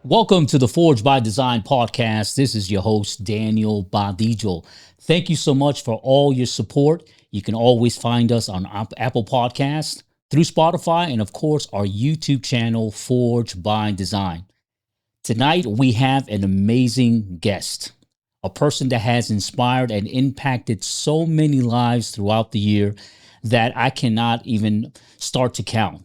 Welcome to the Forge by Design podcast. This is your host, Daniel Badijo. Thank you so much for all your support. You can always find us on Apple Podcasts, through Spotify, and of course, our YouTube channel, Forge by Design. Tonight, we have an amazing guest, a person that has inspired and impacted so many lives throughout the year that I cannot even start to count.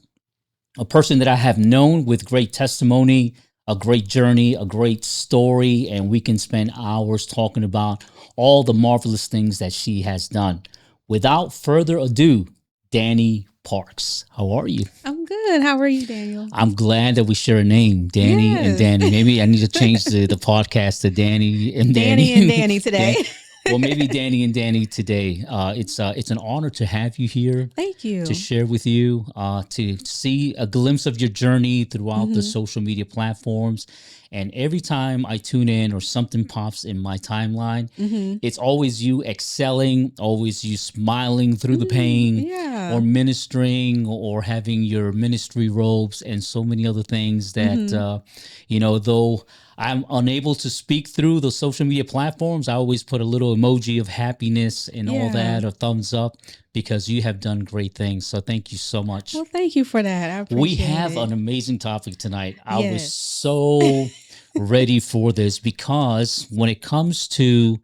A person that I have known with great testimony, a great journey, a great story, and we can spend hours talking about all the marvelous things that she has done. Without further ado, Dani Parks. How are you? I'm good. How are you, Daniel? I'm glad that we share a name, Dani and Yes. Dani. Maybe I need to change the podcast to Dani and Dani. Danny and Danny today. Well, maybe Dani and Dani today. It's an honor to have you here Thank you. to share with you, to see a glimpse of your journey throughout the Mhm. social media platforms. And every time I tune in or something pops in my timeline, Mhm. it's always you excelling, always you smiling through the pain, Yeah. or ministering, or having your ministry robes, and so many other things that, Mhm. though I'm unable to speak through the social media platforms, I always put a little emoji of happiness and all Yeah. that, or thumbs up, because you have done great things. So thank you so much. Well, thank you for that. I We appreciate have it. an amazing topic tonight. I was Yes. so ready for this because when it comes to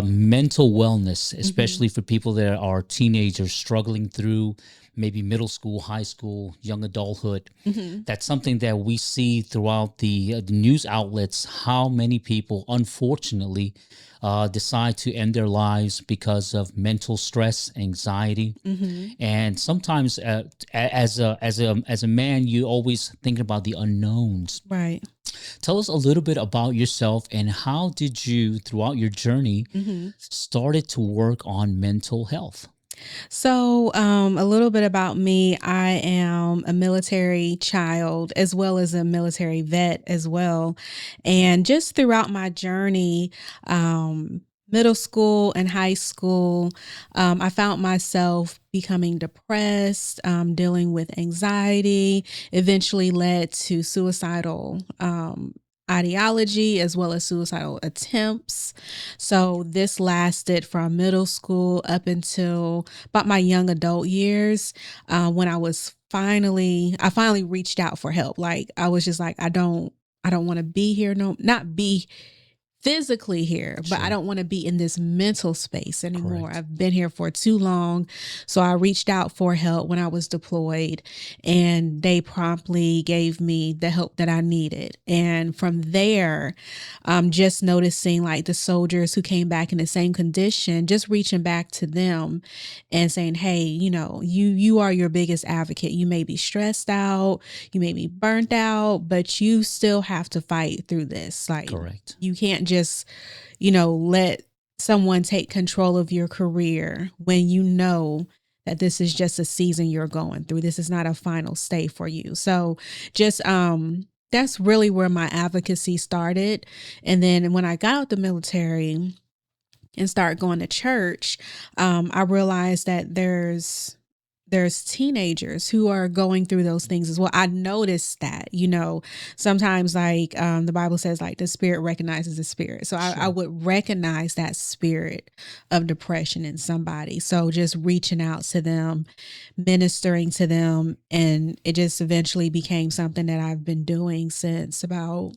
mental wellness, especially for people that are teenagers struggling through maybe middle school, high school, young adulthood, Mhm. that's something that we see throughout the news outlets. How many people, unfortunately, decide to end their lives because of mental stress, anxiety, Mhm. and sometimes as a man, you always thinking about the unknowns. Right. Tell us a little bit about yourself and how did you, throughout your journey, Mhm. started to work on mental health? So, a little bit about me. I am a military child as well as a military vet as well. And just throughout my journey, middle school and high school, I found myself becoming depressed, dealing with anxiety, eventually led to suicidal ideology as well as suicidal attempts. So this lasted from middle school up until about my young adult years, when I finally reached out for help. Like I was just like, I don't want to be here. No, not be physically here, but I Sure. don't want to be in this mental space anymore. Correct. I've been here for too long. So I reached out for help when I was deployed, and they promptly gave me the help that I needed. And from there, just noticing like the soldiers who came back in the same condition, just reaching back to them and saying, hey, you are your biggest advocate. You may be stressed out, you may be burnt out, but you still have to fight through this. Like, Correct. you can't just, let someone take control of your career when you know that this is just a season you're going through. This is not a final stay for you. So just that's really where my advocacy started. And then when I got out the military and started going to church, I realized that there's teenagers who are going through those things as well. I noticed that, sometimes like the Bible says like the spirit recognizes the spirit. So I Sure. would recognize that spirit of depression in somebody. So just reaching out to them, ministering to them, and it just eventually became something that I've been doing since about,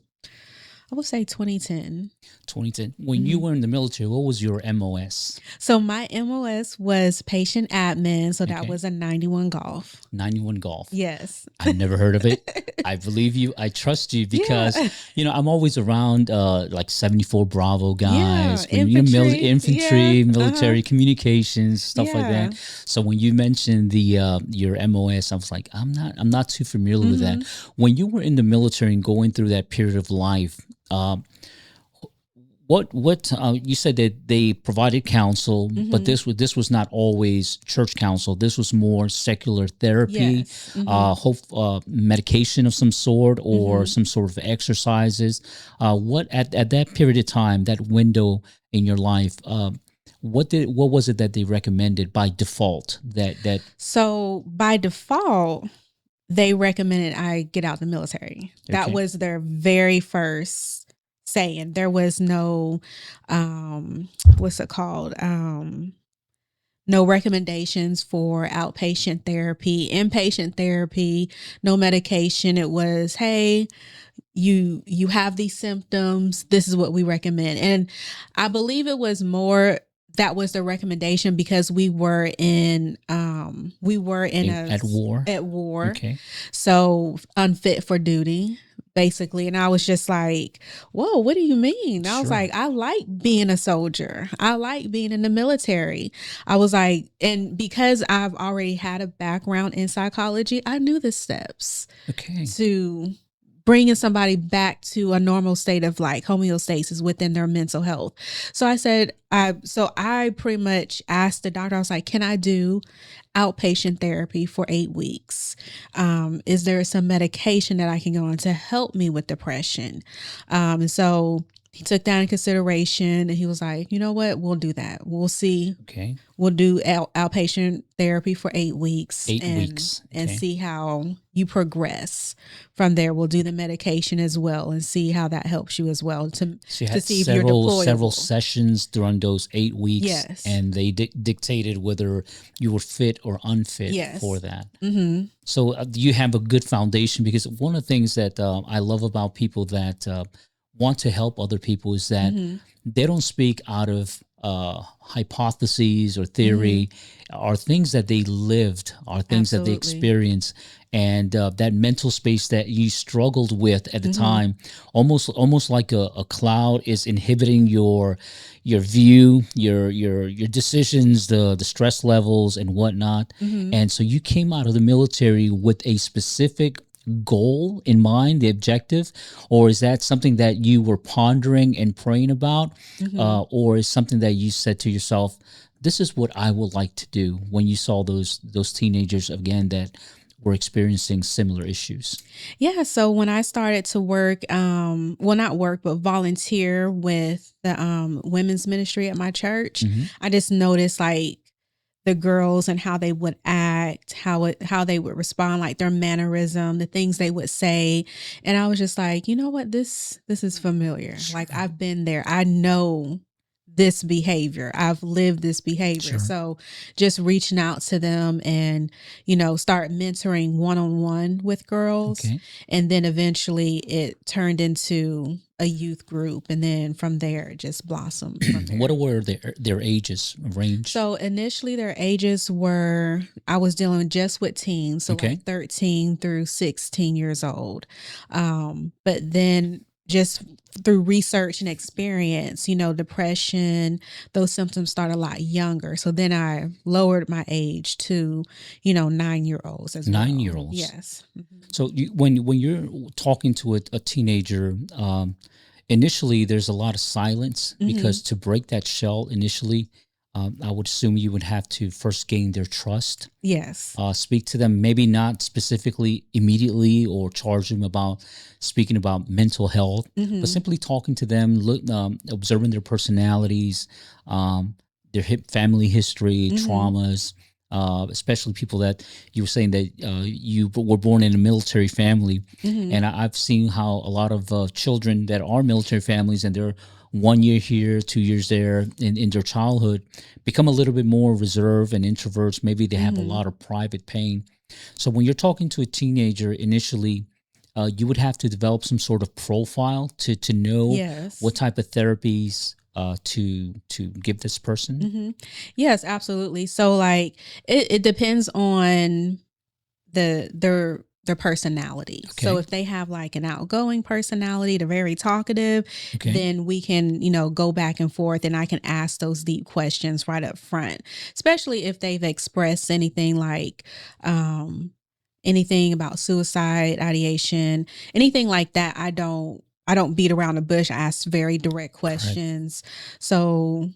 I would say 2010. 2010. When you Mhm. were in the military, what was your MOS? So my MOS was patient admin. So that Okay. was a 91 golf. 91 Golf. Yes. I've never heard of it. I believe you. I trust you because, Yeah. I'm always around like 74 Bravo Yeah. guys, when Infantry. Yeah. infantry, Uh-huh. military communications, stuff like Yeah. that. So when you mentioned the your MOS, I was like, I'm not too familiar with that. Hmm. When you were in the military and going through that period of life, what you said that they provided counsel, but Hmm. this was not always church counsel. This was more secular therapy, Yes. Hmm. medication of some sort, or Hmm. some sort of exercises. What at that period of time, that window in your life, what was it that they recommended by default? That So by default, they recommended I get out the military. That Okay. was their very first saying. There was no, what's it called? No recommendations for outpatient therapy, inpatient therapy, no medication. It was, hey, you have these symptoms, this is what we recommend. And I believe it was more, that was the recommendation because we were in At war. at war, Okay. so unfit for duty basically. And I was just like, whoa, what do you mean? I was Sure. like, I like being a soldier, I like being in the military. I was like, and because I've already had a background in psychology, I knew the steps Okay. to bringing somebody back to a normal state of like homeostasis within their mental health. So I pretty much asked the doctor, I was like, can I do outpatient therapy for 8 weeks? Is there some medication that I can go on to help me with depression? And so he took that in consideration and he was like, you know what, we'll do that. We'll see. Okay. We'll do outpatient therapy for 8 weeks 8 weeks. and Okay. see how you progress. From there, we'll do the medication as well and see how that helps you as well So you to had see if you're several deployable. sessions during those 8 weeks, Yes. and they dictated whether you were fit or unfit for Yes. that. Mm-hmm. So you have a good foundation, because one of the things that I love about people that want to help other people is that Mm-hmm. they don't speak out of hypotheses or Mm-hmm. theory, are things that they lived, are things that they Absolutely. experienced, and that mental space that you struggled with at the Mm-hmm. time, almost like a cloud is inhibiting your view, your decisions, the stress levels and whatnot. Mm-hmm. And so you came out of the military with a specific goal in mind, the objective, or is that something that you were pondering and praying about, Mm-hmm. or is something that you said to yourself, "This is what I would like to do," when you saw those teenagers again that were experiencing similar issues? Yeah. So when I started to work, well, not work, but volunteer with the women's ministry at my church, Mm-hmm. I just noticed like the girls and how they would act, how they would respond, like their mannerism, the things they would say. And I was just like, you know what, this is familiar. Sure. Like I've been there. I know this behavior. I've lived this behavior. Sure. So just reaching out to them and, start mentoring one-on-one with girls. Okay. And then eventually it turned into a youth group. And then from there, it just blossomed from there. What were their ages range? So initially their ages were, I was dealing just with teens, so Okay. like 13 through 16 years old. But then just through research and experience, depression, those symptoms start a lot younger. So then I lowered my age to, 9-year-olds as well. 9-year-olds. Yes. Mm-hmm. So when you're talking to a teenager, initially there's a lot of silence, because to break that shell initially, I would assume you would have to first gain their trust. Yes. Speak to them, maybe not specifically immediately or charge them about speaking about mental health, Mm-hmm. but simply talking to them, observing their personalities, their family history, traumas, especially people that you were saying that you were born in a military family. And I've seen how a lot of children that are military families, and they're 1 year here, 2 years there in their childhood, become a little bit more reserved and introverts. Maybe they have a lot of private pain. So when you're talking to a teenager initially, you would have to develop some sort of profile to know Yes. what type of therapies to give this person. Mm-hmm. Yes, absolutely. So like it depends on their personality. Okay. So if they have like an outgoing personality, they're very talkative, Okay. then we can, go back and forth and I can ask those deep questions right up front, especially if they've expressed anything like anything about suicide, ideation, anything like that. I don't beat around the bush. I ask very direct questions. So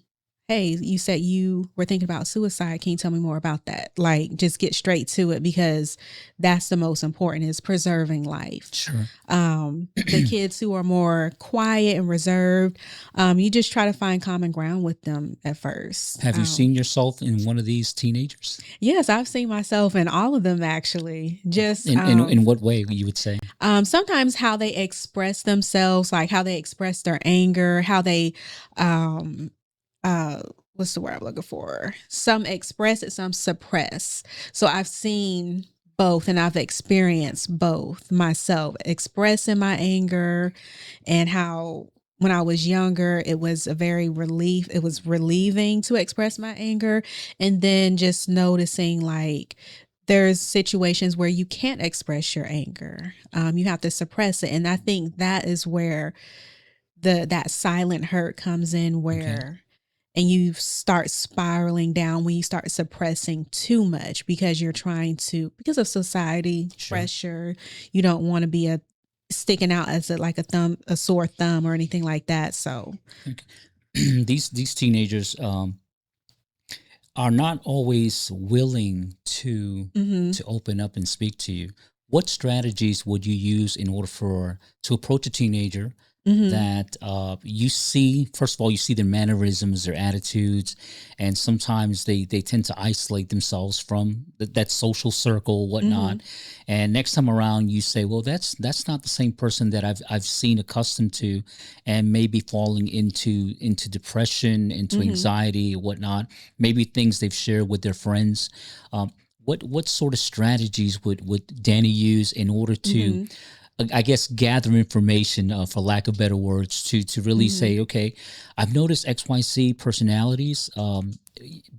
hey, you said you were thinking about suicide. Can you tell me more about that? Like, just get straight to it, because that's the most important, is preserving life. Sure. The kids who are more quiet and reserved, you just try to find common ground with them at first. Have you seen yourself in one of these teenagers? Yes, I've seen myself in all of them, actually. Just In what way you would say? sometimes how they express themselves, like how they express their anger, how they what's the word I'm looking for? Some express it, some suppress. So I've seen both, and I've experienced both myself, expressing my anger, and how when I was younger, it was a very relief. It was relieving to express my anger. And then just noticing, like, there's situations where you can't express your anger. You have to suppress it. And I think that is where that silent hurt comes in, where and you start spiraling down when you start suppressing too much, because you're trying to, because of society pressure, you don't want to be a sticking out as a sore thumb or anything like that. So These teenagers are not always willing to open up and speak to you. What strategies would you use in order to approach a teenager that you see? First of all, you see their mannerisms, their attitudes, and sometimes they tend to isolate themselves from that social circle, whatnot. And next time around, you say, "Well, that's not the same person that I've seen accustomed to," and maybe falling into depression, into anxiety, whatnot. Maybe things they've shared with their friends. What sort of strategies would Dani use in order to, I guess, gather information, for lack of better words, to really say, okay, I've noticed XYZ personalities,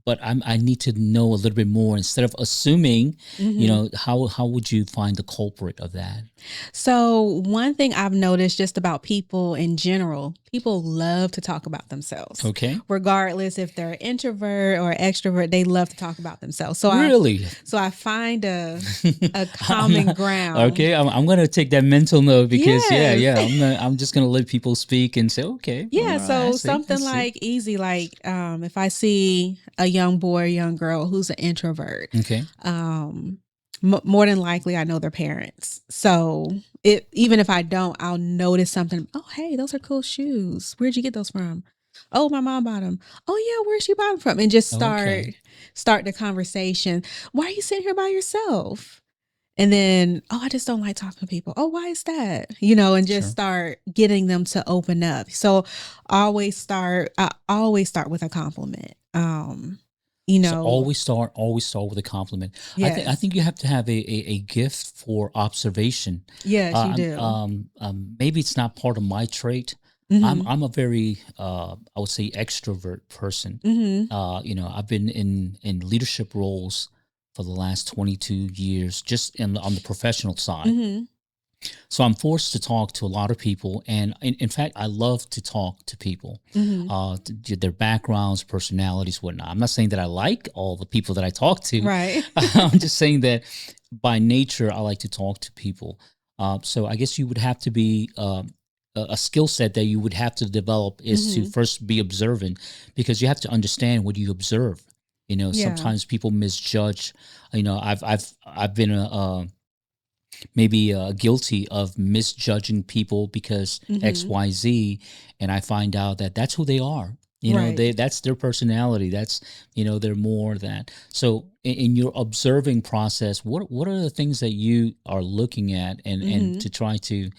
but I need to know a little bit more instead of assuming. How would you find the culprit of that? So one thing I've noticed just about people in general, people love to talk about themselves. Okay. Regardless if they're introvert or extrovert, they love to talk about themselves. So Really? I find a common ground. Okay, I'm gonna take that mental note, because Yes. I'm just gonna let people speak and say, okay, all Yeah, right, I so see, I something see. like easy, like if I see a young boy, young girl who's an introvert, Okay. more than likely I know their parents. So even if I don't, I'll notice something. Oh, hey, those are cool shoes. Where'd you get those from? Oh, my mom bought them. Oh yeah, where'd she buy them from? And just Okay. start the conversation. Why are you sitting here by yourself? And then, oh, I just don't like talking to people. Oh, why is that? And just Sure. start getting them to open up. So I always start with a compliment. So always start with a compliment. I Yes. think you have to have a gift for observation. Yes, you do. Maybe it's not part of my trait. Mhm. I'm a very I would say extrovert person. Mhm. I've been in leadership roles for the last 22 years, just on the professional side. Mhm. So I'm forced to talk to a lot of people, and in fact, I love to talk to people, Mhm. their backgrounds, personalities, whatnot. I'm not saying that I like all the people that I talk to. Right. I'm just saying that by nature, I like to talk to people. So I guess you would have to be a skill set that you would have to develop is to Mhm. first be observant, because you have to understand what you observe. Yeah. Sometimes people misjudge. I've been maybe guilty of misjudging people because Mhm. XYZ, and I find out that that's who they are. Right. That's their personality. That's they're more that. So in your observing process, what are the things that you are looking at, and Mhm. to try to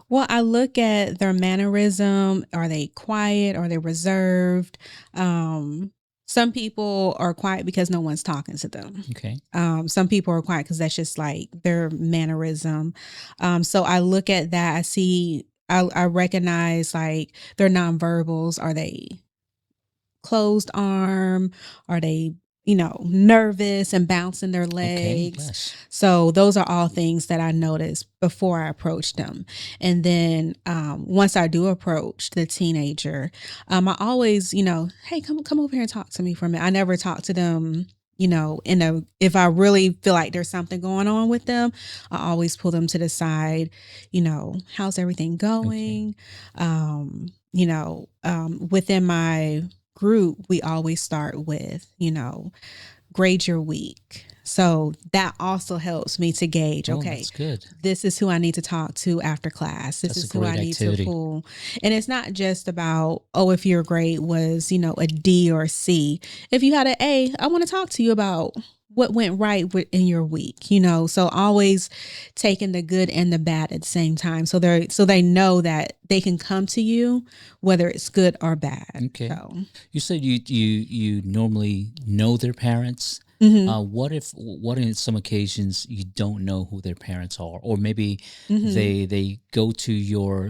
Well, I look at their mannerism. Are they quiet? Are they reserved? Um, some people are quiet because no one's talking to them. okay, Some people are quiet because that's just like their mannerism. So I look at that. I recognize like their nonverbals. Are they closed arm? Are they, nervous and bouncing their okay, legs? yes, So those are all things that I notice before I approach them. And then once I do approach the teenager, I always, hey, come over here and talk to me for a minute. I never talk to them. If I really feel like there's something going on with them, I always pull them to the side. How's everything okay, going? Within my group, we always start with, grade your week. So that also helps me to gauge, Oh, okay, that's good. this is who I need to talk to after class. This That's a is who great I need to activity. pull. And it's not just about, oh, if your grade was, a D or a C. If you had an A, I want to talk to you about what went right in your week, So always taking the good and the bad at the same time. So they know that they can come to you whether it's good or bad. Okay. So You said you normally know their parents. mhm, What in some occasions you don't know who their parents are, or maybe mhm, they go to your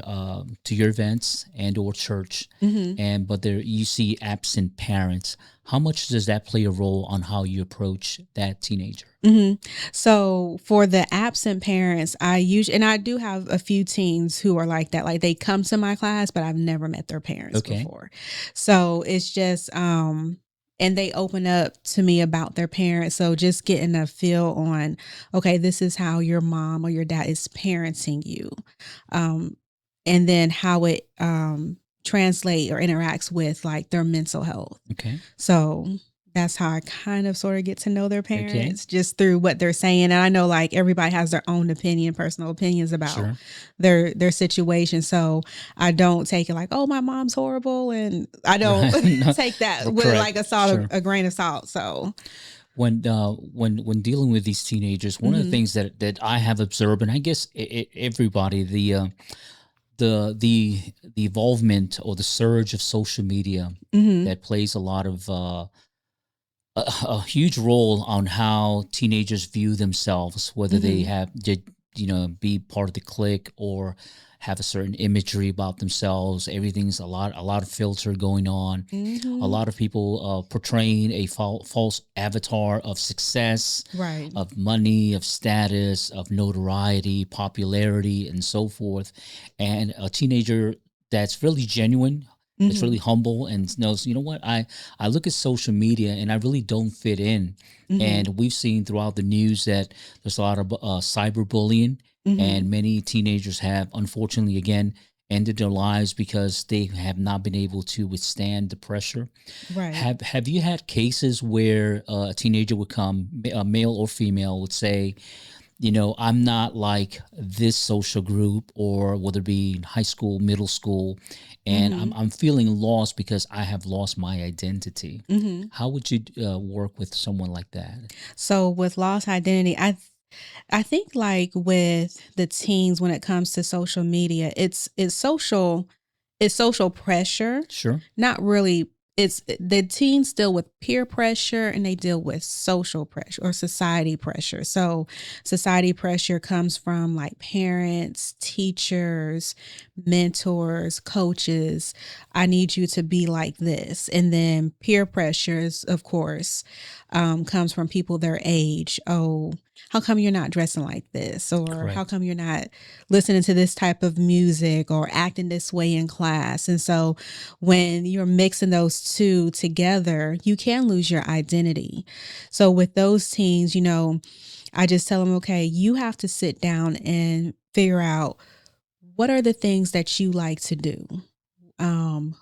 events and or church, mhm. and but there you see absent parents. How much does that play a role on how you approach that teenager? hmm So for the absent parents, and I do have a few teens who are like that. Like they come to my class, but I've never met their parents Okay. before. So it's just, and they open up to me about their parents. So just getting a feel on, okay, this is how your mom or your dad is parenting you. Um, and then how it, translate or interacts with like their mental health. Okay. So that's how I kind of sort of get to know their Okay. parents just through what they're saying. And I know like everybody has their own opinion, personal opinions about Sure. their situation. So I don't take it like, oh, my mom's horrible. And I don't Right. No, take that well, with correct. like Sure. a grain of salt. So When dealing with these teenagers, one of the mhm, things that I have observed, and I guess everybody, the evolvement or the surge of social media mhm, that plays a lot of a huge role on how teenagers view themselves, whether they mhm, have did be part of the clique or have a certain imagery about themselves. Everything's a lot of filter going on. A mhm, lot of people portraying a false avatar of success, right. of money, of status, of notoriety, popularity, and so forth. And a teenager that's really genuine, that's really Mhm, humble, and knows, you know what, I look at social media and I really don't fit in. mhm, And we've seen throughout the news that there's a lot of cyberbullying, mhm, and many teenagers have, unfortunately, again, ended their lives because they have not been able to withstand the pressure. right. Have you had cases where a teenager would come, a male or female, would say, I'm not like this social group, or whether it be in high school, middle school, and I'm, Mhm, I'm feeling lost because I have lost my identity. mhm. How would you work with someone like that? So with lost identity, I think like with the teens when it comes to social media, it's social pressure, Sure. not really. It's the teens deal with peer pressure and they deal with social pressure or society pressure. So society pressure comes from like parents, teachers, mentors, coaches. I need you to be like this. And then peer pressures, of course, comes from people their age. Oh, how come you're not dressing like this? Or how Correct. come you're not listening to this type of music or acting this way in class? And so when you're mixing those two together, you can lose your identity. So with those teens, I just tell them, okay, you have to sit down and figure out what are the things that you like to do.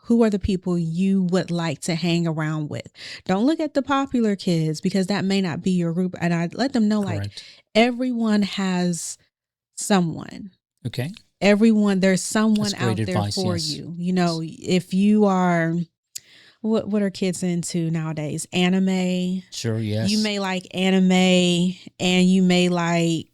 Who are the people you would like to hang around with? Don't look at the popular kids because that may not be your group. And I let them know like Correct. everyone has someone. Okay. There's That's someone great out there advice. for Yes. you. Yes. If you are what are kids into nowadays? Anime. Sure. You Yes. may like anime and you may like,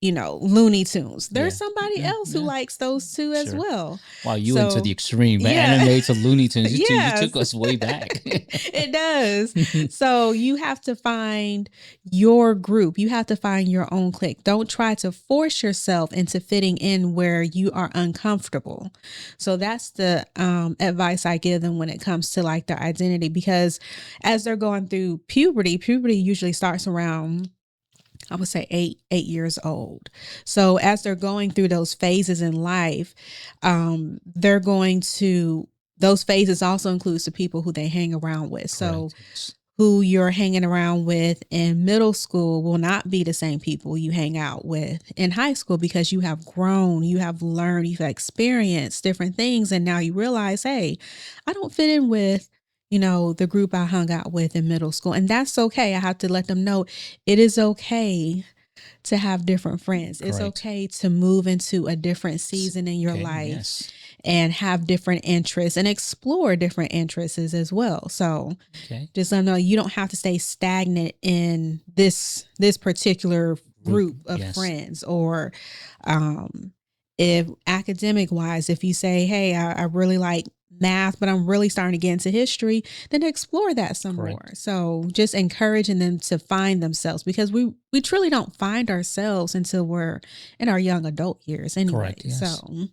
Looney Tunes. There's Yeah. somebody Yeah. else who Yeah. likes those two as Sure. well. Wow, you into the So, extreme, but yeah. anime to Looney Tunes, you took Yes. us way back. It does. So you have to find your group. You have to find your own clique. Don't try to force yourself into fitting in where you are uncomfortable. So that's the advice I give them when it comes to like their identity, because as they're going through puberty usually starts around, I would say, 8 years old. So as they're going through those phases in life, they're going to those phases also includes the people who they hang around with. So Correct. Yes. who you're hanging around with in middle school will not be the same people you hang out with in high school, because you have grown, you have learned, you've experienced different things, and now you realize, hey, I don't fit in with the group I hung out with in middle school. And that's okay. I have to let them know it is okay to have different friends. It's Correct. okay to move into a different season in your Okay. life Yes. and have different interests and explore different interests as well. So Okay. just let them know you don't have to stay stagnant in this particular Group. group of Yes. friends. Or if academic wise, if you say, hey, I really like math, but I'm really starting to get into history, then explore that some Correct. more. So just encouraging them to find themselves, because we truly don't find ourselves until we're in our young adult years anyway. Correct. Yes. So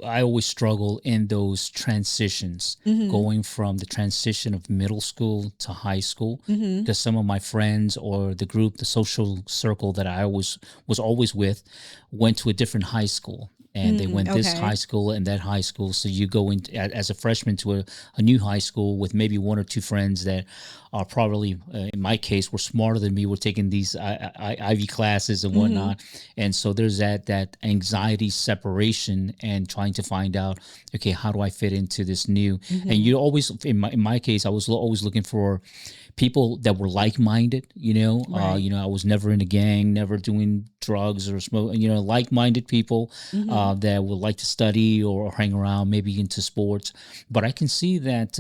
I always struggle in those transitions, going from the transition of middle school to high school, because some of my friends or the group, the social circle that I was always with, went to a different high school. And they went this high school and that high school. So you go in as a freshman to a new high school with maybe one or two friends that are probably, in my case, were smarter than me. Were taking these Ivy classes and whatnot, and so there's that anxiety separation and trying to find out, okay, how do I fit into this new? And you always, in my case, I was always looking for people that were like-minded. Right. I was never in a gang, never doing drugs or smoke. Like-minded people that would like to study or hang around, maybe into sports. But I can see that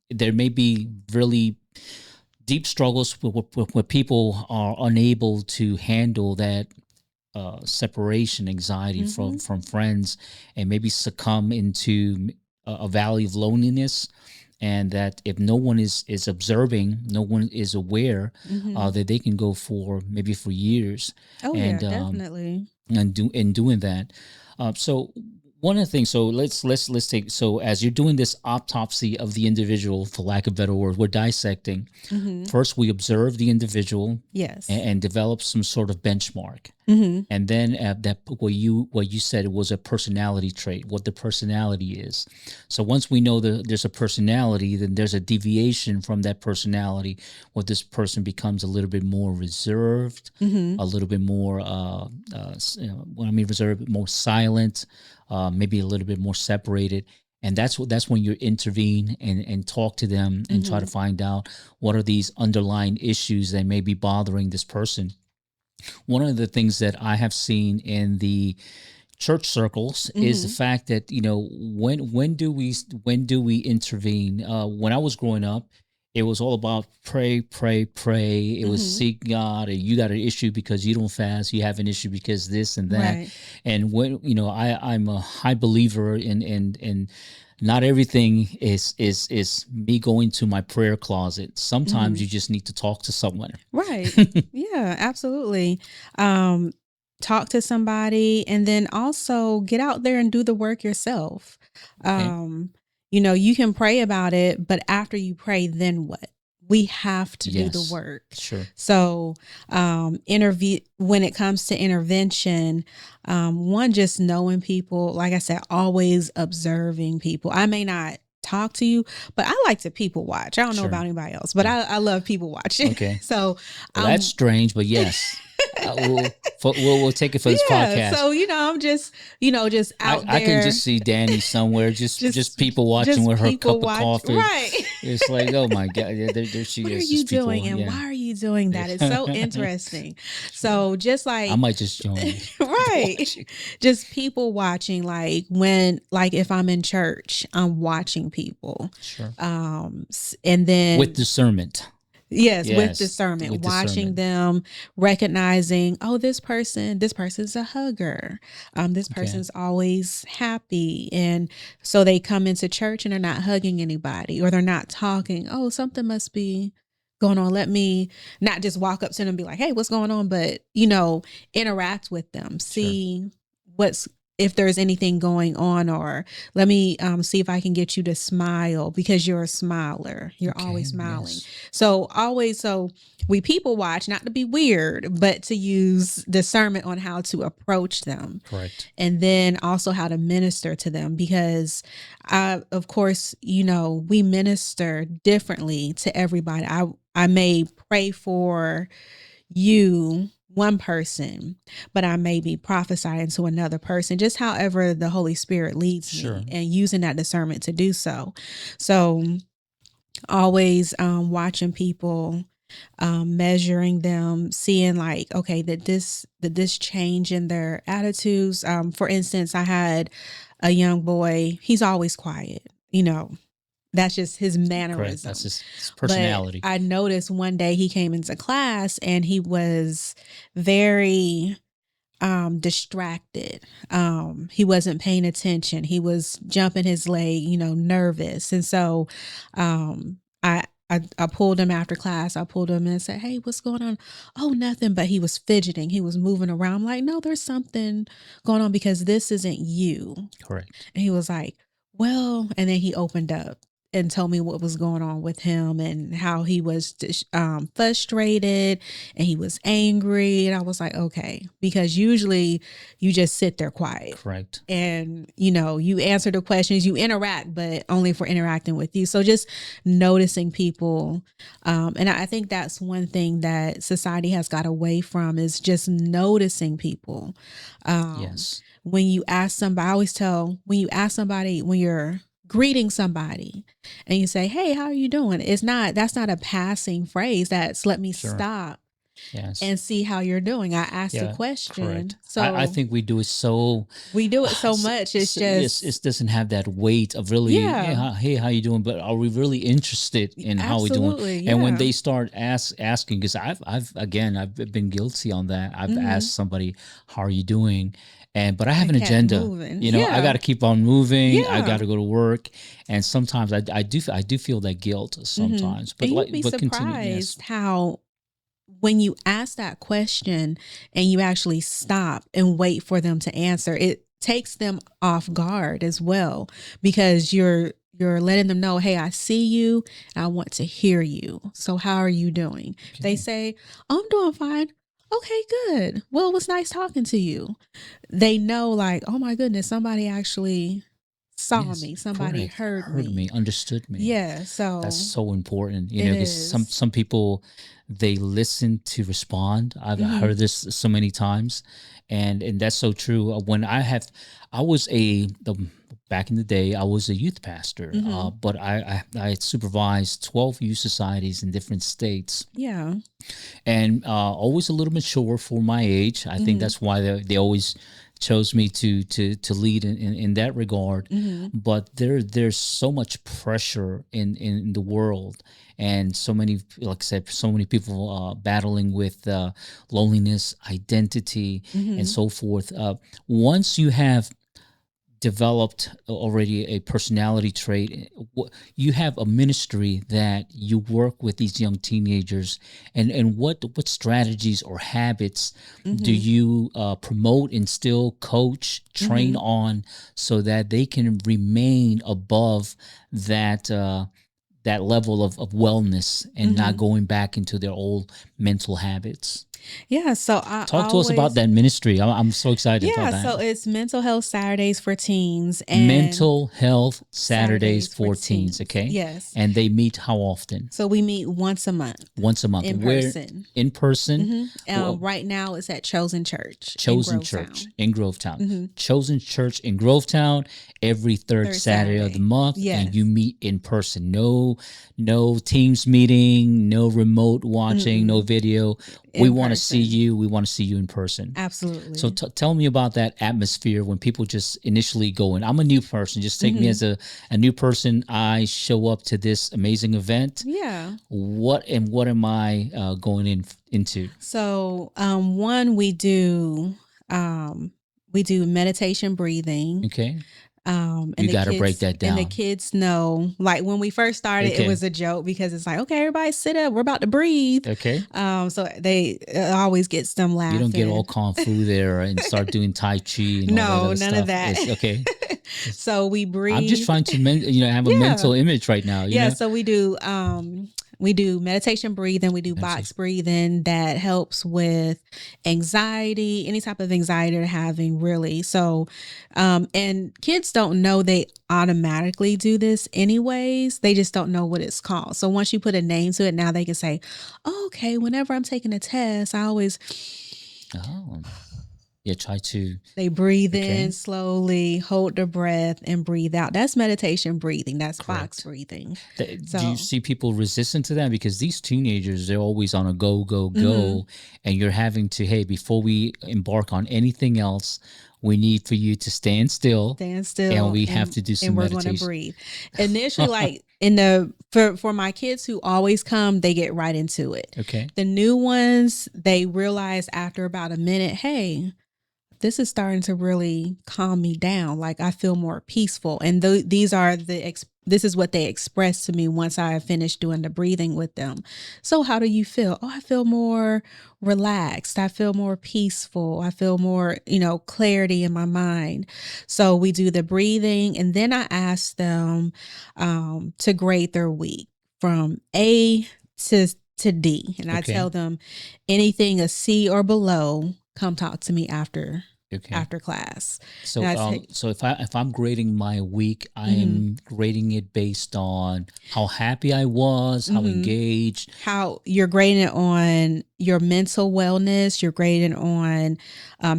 there may be really deep struggles where people are unable to handle that separation anxiety from friends, and maybe succumb into a valley of loneliness. And that if no one is observing, no one is aware, that they can go for maybe for years. Oh and yeah, definitely. doing that. So one of the things, so let's take, so as you're doing this autopsy of the individual, for lack of better word, we're dissecting. First we observe the individual. Yes. And develop some sort of benchmark. And then that what you said was a personality trait, what the personality is. So once we know that there's a personality, then there's a deviation from that personality, where this person becomes a little bit more reserved, a little bit more when I mean reserved, more silent, maybe a little bit more separated. And that's when you intervene and talk to them and try to find out what are these underlying issues that may be bothering this person. One of the things that I have seen in the church circles is the fact that when do we intervene? When I was growing up, it was all about pray, pray, pray. It was seek God, and you got an issue because you don't fast. You have an issue because this and that. Right. And when I'm a high believer in not everything is me going to my prayer closet. Sometimes you just need to talk to someone. Right. Yeah, absolutely. Talk to somebody, and then also get out there and do the work yourself. Okay. You can pray about it, but after you pray, then what? We have to do the Yes. work. Sure. So, when it comes to intervention, one, just knowing people, like I said, always observing people. I may not talk to you, but I like to people watch. I don't know Sure. about anybody else, but I love people watching. Okay. So Well, that's strange, but yes. We'll take it for this podcast. So I'm just just out there. I can just see Dani somewhere, just people watching just with her people cup of coffee. Right. It's like, oh my God, there she What are is. you Just people, doing, and why are you doing that? It's so interesting. So just like I might just join. right, just people watching. Like if I'm in church, I'm watching people. Sure. And then With discernment. Yes, with discernment, watching them, recognizing, oh, this person's a hugger. This person's always happy. And so they come into church and they're not hugging anybody, or they're not talking. Oh, something must be going on. Let me not just walk up to them and be like, hey, what's going on? But, interact with them, see if there's anything going on, or let me see if I can get you to smile, because you're a smiler. You're always smiling. Yes. So we people watch, not to be weird, but to use discernment on how to approach them. Correct. And then also how to minister to them, because of course, we minister differently to everybody. I may pray for you one person, but I may be prophesying to another person, just however the Holy Spirit leads Sure. me, and using that discernment to do so. So always watching people, measuring them, seeing like, okay, that this change in their attitudes. For instance, I had a young boy, he's always quiet, that's just his Correct. That's mannerism. his But personality. I noticed one day he came into class and he was very distracted. He wasn't paying attention. He was jumping his leg, nervous. And so I pulled him after class. I pulled him and said, "Hey, what's going on?" "Oh, nothing." But he was fidgeting. He was moving around. I'm like, "No, there's something going on because this isn't you." Correct. And he was like, "Well," and then he opened up and told me what was going on with him and how he was frustrated and he was angry. And I was like, okay, because usually you just sit there quiet Correct. and, you answer the questions, you interact, but only for interacting with you. So just noticing people. And I think that's one thing that society has got away from, is just noticing people. Yes. When you ask somebody, I always tell, when you ask somebody, when you're greeting somebody and you say, "Hey, how are you doing?" That's not a passing phrase. That's, let me Sure. stop Yes. and see how you're doing. I asked a Yeah. question. Correct. So I think we do it so. we do it so much. It's Yes, just, it doesn't have that weight of really, hey, yeah, how you doing? But are we really interested in how we doing? absolutely. And when Yeah. they start asking, because I've been guilty on that. I've asked somebody, "How are you doing?" But I have And an kept agenda. moving. I got Yeah. to keep on moving. I got Yeah. to go to work, and sometimes I do feel that guilt sometimes. And But you'd be but continue. Yes. surprised how, when you ask that question and you actually stop and wait for them to answer, it takes them off guard as well, because you're letting them know, "Hey, I see you and I want to hear you. So how are you doing?" They say, "Oh, I'm doing fine." "Okay, good. Well, it was nice talking to you." They know, like, oh my goodness, somebody actually saw Yes, me. Somebody correct. heard Heard me, me. understood me. Yeah. That's So so important, it because some is. some people, they listen to respond. I've Mm-hmm. heard this so many times, and that's so true. When I was back in the day, I was a youth pastor, Mm-hmm. but I supervised 12 youth societies in different states, Yeah. and always a little mature for my age. I think Mm-hmm. that's why they always chose me to lead in that regard. Mm-hmm. But there's so much pressure in the world, and so many, like I said, so many people battling with loneliness, identity, and Mm-hmm. so forth. Once you have developed already a personality trait, you have a ministry that you work with these young teenagers, and what strategies or habits do Mm-hmm. you promote, instill, coach, train Mm-hmm. on, so that they can remain above that that level of wellness, and not Mm-hmm. going back into their old mental habits? Yeah. So I Talk to us about always, that ministry. I'm so excited about yeah. that. So it's Mental Health Saturdays for teens and Mental Health Saturdays Saturdays for for teens, teens. okay? Yes. And they meet how often? So we meet once a month Once a month. in Where? person. In person? Right now it's at Chosen Church in Chosen Church Grovetown. in Grovetown. Mm-hmm. Chosen Church in Grovetown every third Third Saturday of the Saturday. month, and you Yes. meet in person. No Teams meeting, no remote watching, no Mm-mm. video. We In want to see person. you. We want to see you in person. So Absolutely. tell me about that atmosphere when people just initially go in. I'm a new person. Just take me Mm-hmm. as a new person. I show up to this amazing event. Yeah. What am I going into? So one, we do meditation breathing. Okay, And you the got to break kids that and the down. kids know, like when we first started, it Okay, was a joke because it's like, okay, everybody sit up, we're about to breathe. okay. So they, it always gets them You don't get all laughing. kung fu there and start doing tai chi and all that No, other none of stuff. that. It's okay. So we I'm just breathe. trying to have a Yeah. mental image right now. Yeah, so we do meditation breathing, we do box Meditation. breathing that helps with anxiety, any type of anxiety they're having, really. So and kids don't know they automatically do this anyways. They just don't know what it's called. So once you put a name to it, now they can say, oh, okay, whenever I'm taking a test, I always Oh, yeah. Try to. They breathe in Okay. slowly, hold the breath, and breathe out. That's meditation breathing. That's box Correct. breathing. Do you So, see people resistant to that? Because these teenagers, they're always on a go, go, mhm. go. And you're having to, hey, before we embark on anything else, we need for you to stand still Stand and still, we have to do and some we're going to meditation. breathe. Initially, like for my kids who always come, they get right into it. Okay. The new ones, they realize after about a minute, hey, this is starting to really calm me down. Like I feel more peaceful. And these are this is what they express to me once I finished doing the breathing with them. So how do you feel? Oh, I feel more relaxed. I feel more peaceful. I feel more, clarity in my mind. So we do the breathing, and then I ask them to grade their week from A to D. And I Okay. tell them anything a C or below, come talk to me Okay. after class. And So, I say, so if I'm grading my week, mm-hmm, I'm grading it based on how happy I was, how mm-hmm. engaged. How you're grading it on your mental wellness, you're grading on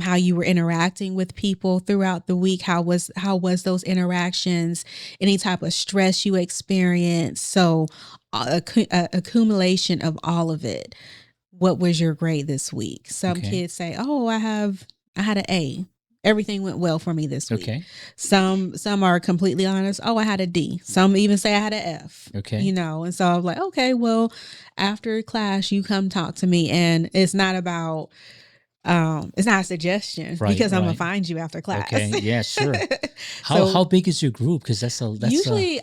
how you were interacting with people throughout the week. How was those interactions? Any type of stress you experienced? So, accumulation of all of it. What was your grade this week? Some Okay. kids say, "Oh, I had an A. Everything went well for me this week." Okay. Some are completely honest. "Oh, I had a D." Some even say I had an F. Okay. And so I'm like, "Okay, well, after class you come talk to me." And it's not a suggestion Right. because I'm gonna Right. find you after class. Okay. Yeah. Sure. How So big is your group? Because that's usually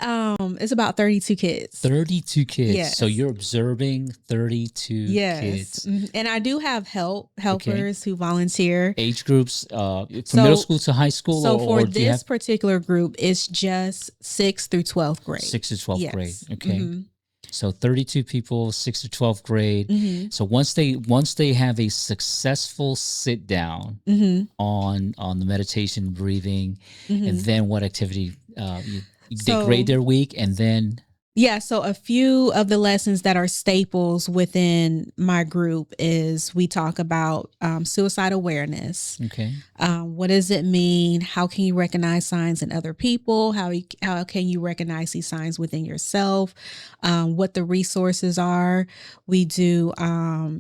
it's about 32 kids. 32 kids. So Yes. you're observing 32 Yes. kids. And I do have Okay. helpers who volunteer. Age groups from middle So school to high school, so for or do you this have particular group, it's just 6th through 12th grade. 6th to 12th grade? Yes. Okay. Mm-hmm. So 32 people, 6th to 12th grade. Mm-hmm. So once they have a successful sit down Mm-hmm. on the meditation, breathing, and Mm-hmm. then what activity they grade So their week, and then yeah, so a few of the lessons that are staples within my group is we talk about suicide awareness. okay, What does it mean? How can you recognize signs in other people? How can you recognize these signs within yourself? What the resources are. We do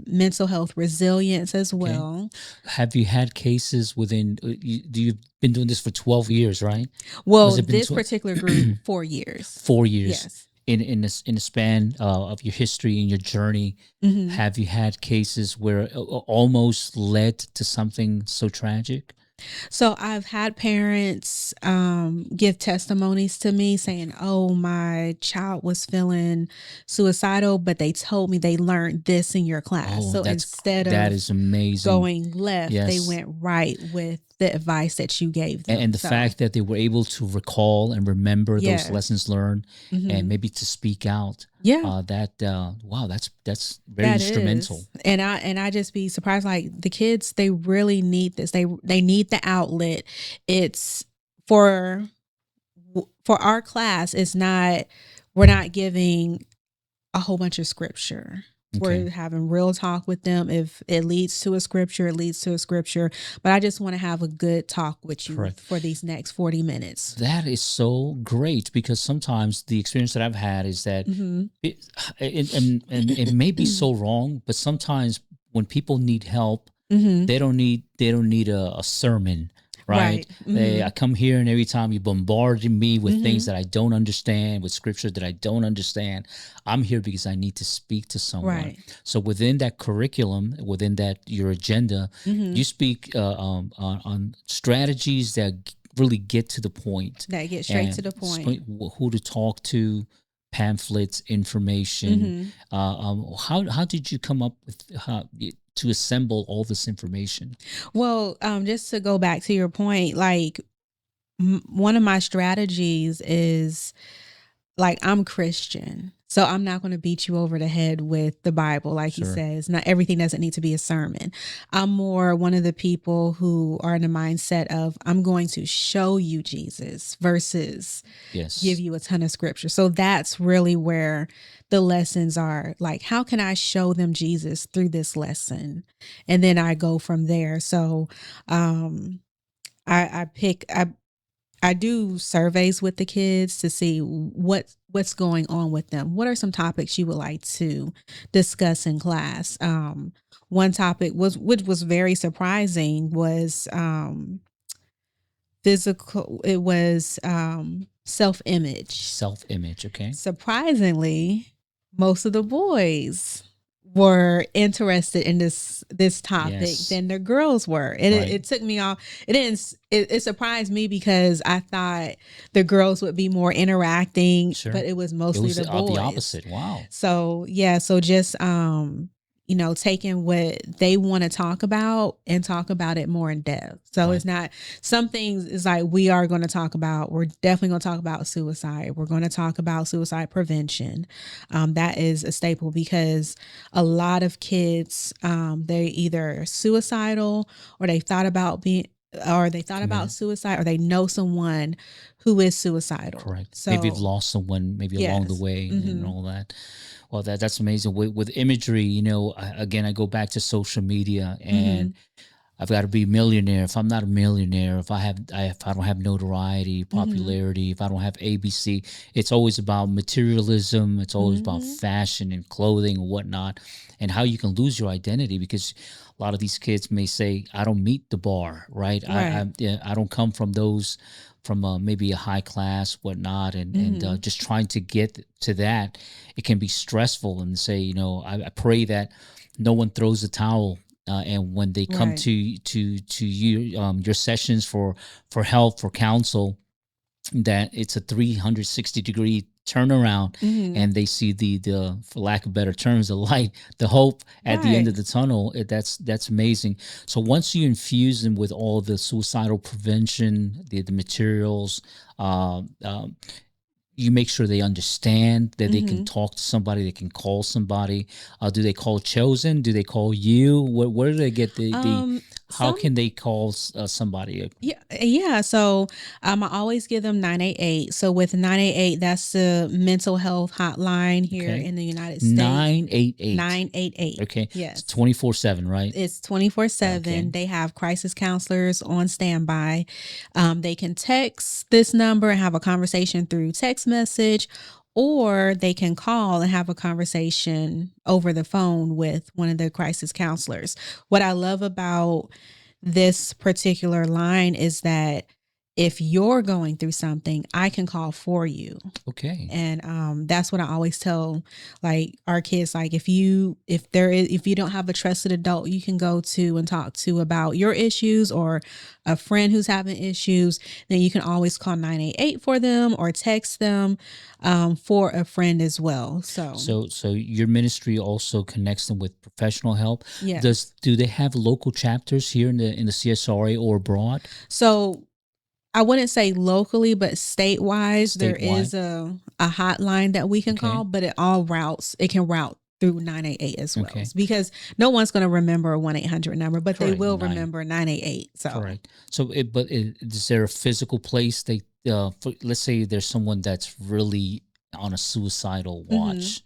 mental health resilience as okay. well. Have you had cases within? You've been doing this for 12 years, right? Was Well, it been this particular group, 4 years. 4 years Yes. in the span of your history and your journey? Hmm. Have you had cases where it almost led to something so tragic? So I've had parents give testimonies to me saying, "Oh, my child was feeling suicidal, but they told me they learned this in your class." Oh, So instead that of is amazing. going left, they Yes. went right with the advice that you gave And them. the So fact that they were able to recall and remember those yes, lessons learned, and hmm, maybe to speak out, yeah, that wow, that's very that instrumental. is. And I just be surprised. Like the kids, they really need this. They need the outlet. It's for for our class. It's not. We're not giving a whole bunch of scripture. Okay. We're having real talk with them. If it leads to a scripture, it leads to a scripture. But I just want to have a good talk with you Correct. for these next 40 minutes. That is so great, because sometimes the experience that I've had is that Mm-hmm. and it may be so wrong, but sometimes when people need help, Mm-hmm. they don't need a sermon, right? Right. Mm-hmm. I come here, and every time you bombarded me with things Mm-hmm. that I don't understand, with scripture that I don't understand, I'm here because I need to speak to someone. Right. So within that curriculum, within that your agenda, Mm-hmm. you speak on strategies that really get to the point, That gets straight to and the point. who to talk to, pamphlets, information. Mm-hmm. How did you come up with to assemble all this information? Well, just to go back to your point, like one of my strategies is like I'm Christian. So I'm not going to beat you over the head with the Bible, like he Sure. says. Not everything doesn't need to be a sermon. I'm more one of the people who are in the mindset of I'm going to show you Jesus versus give Yes. you a ton of scripture. So that's really where the lessons are. Like, how can I show them Jesus through this lesson? And then I go from there. So I pick I do surveys with the kids to see what's going on with them. What are some topics you would like to discuss in class? One topic was, which was very surprising, was physical. It was self-image. Self-image. Okay. Surprisingly, most of the boys were interested in this topic Yes. than the girls were. It Right. took me off. It didn't. It surprised me because I thought the girls would be more interacting, Sure. but it was It mostly was the the boys. opposite. Wow. So yeah, so just taking what they want to talk about and talk about it more in depth. So Right. it's not, some things is like we are going to talk about. We're definitely going to talk about suicide. We're going to talk about suicide prevention. That is a staple because a lot of kids, they're either suicidal or they thought about being, or they thought about Committed. suicide, or they know someone who is suicidal. Correct. Maybe you've So lost someone maybe along the yes. way and Mm-hmm. all that. Well, that's amazing. With imagery, again, I go back to social media, Mm-hmm. and I've got to be a millionaire. If I'm not a millionaire, if I don't have notoriety, Mm-hmm. popularity, if I don't have ABC, it's always about materialism. It's always about Mm-hmm. fashion and clothing and whatnot, and how you can lose your identity because a lot of these kids may say, "I don't meet the bar, right? Right. I don't come from those." From maybe a high class, whatnot, and Mm-hmm. just trying to get to that, it can be stressful. And say, I pray that no one throws a towel and when they come Right. to you your sessions for help for counsel, that it's a 360-degree turnaround, Mm-hmm. and they see the for lack of better terms, the light, the hope at the end Right. of the tunnel. That's amazing. So once you infuse them with all the suicidal prevention, the materials, um, um, you make sure they understand that they can Mm-hmm. talk to somebody, they can call somebody. Do they call chosen? Do they call you? Where do they get the how Some can they call somebody? yeah. So I always give them 988. So with 988, that's the mental health hotline here Okay. in the United States. 988. 988. Okay. It's Yes. 24/7, right? It's 24/7. Okay. They have crisis counselors on standby. They can text this number and have a conversation through text message, or they can call and have a conversation over the phone with one of the crisis counselors. What I love about this particular line is that if you're going through something, I can call for you. Okay. And that's what I always tell like our kids, like if you don't have a trusted adult you can go to and talk to about your issues, or a friend who's having issues, then you can always call 988 for them or text them for a friend as well. So So your ministry also connects them with professional help. yes. Do they have local chapters here in the CSRA or abroad? So I wouldn't say locally, but statewide, there Statewide? is a hotline that we can call, Okay. but it can route through 988 as well. Okay. Because no one's going to remember a 1-800 number, but they Correct. will Nine. remember 988. So, Correct. So, is there a physical place they, let's say there's someone that's really on a suicidal mm-hmm. watch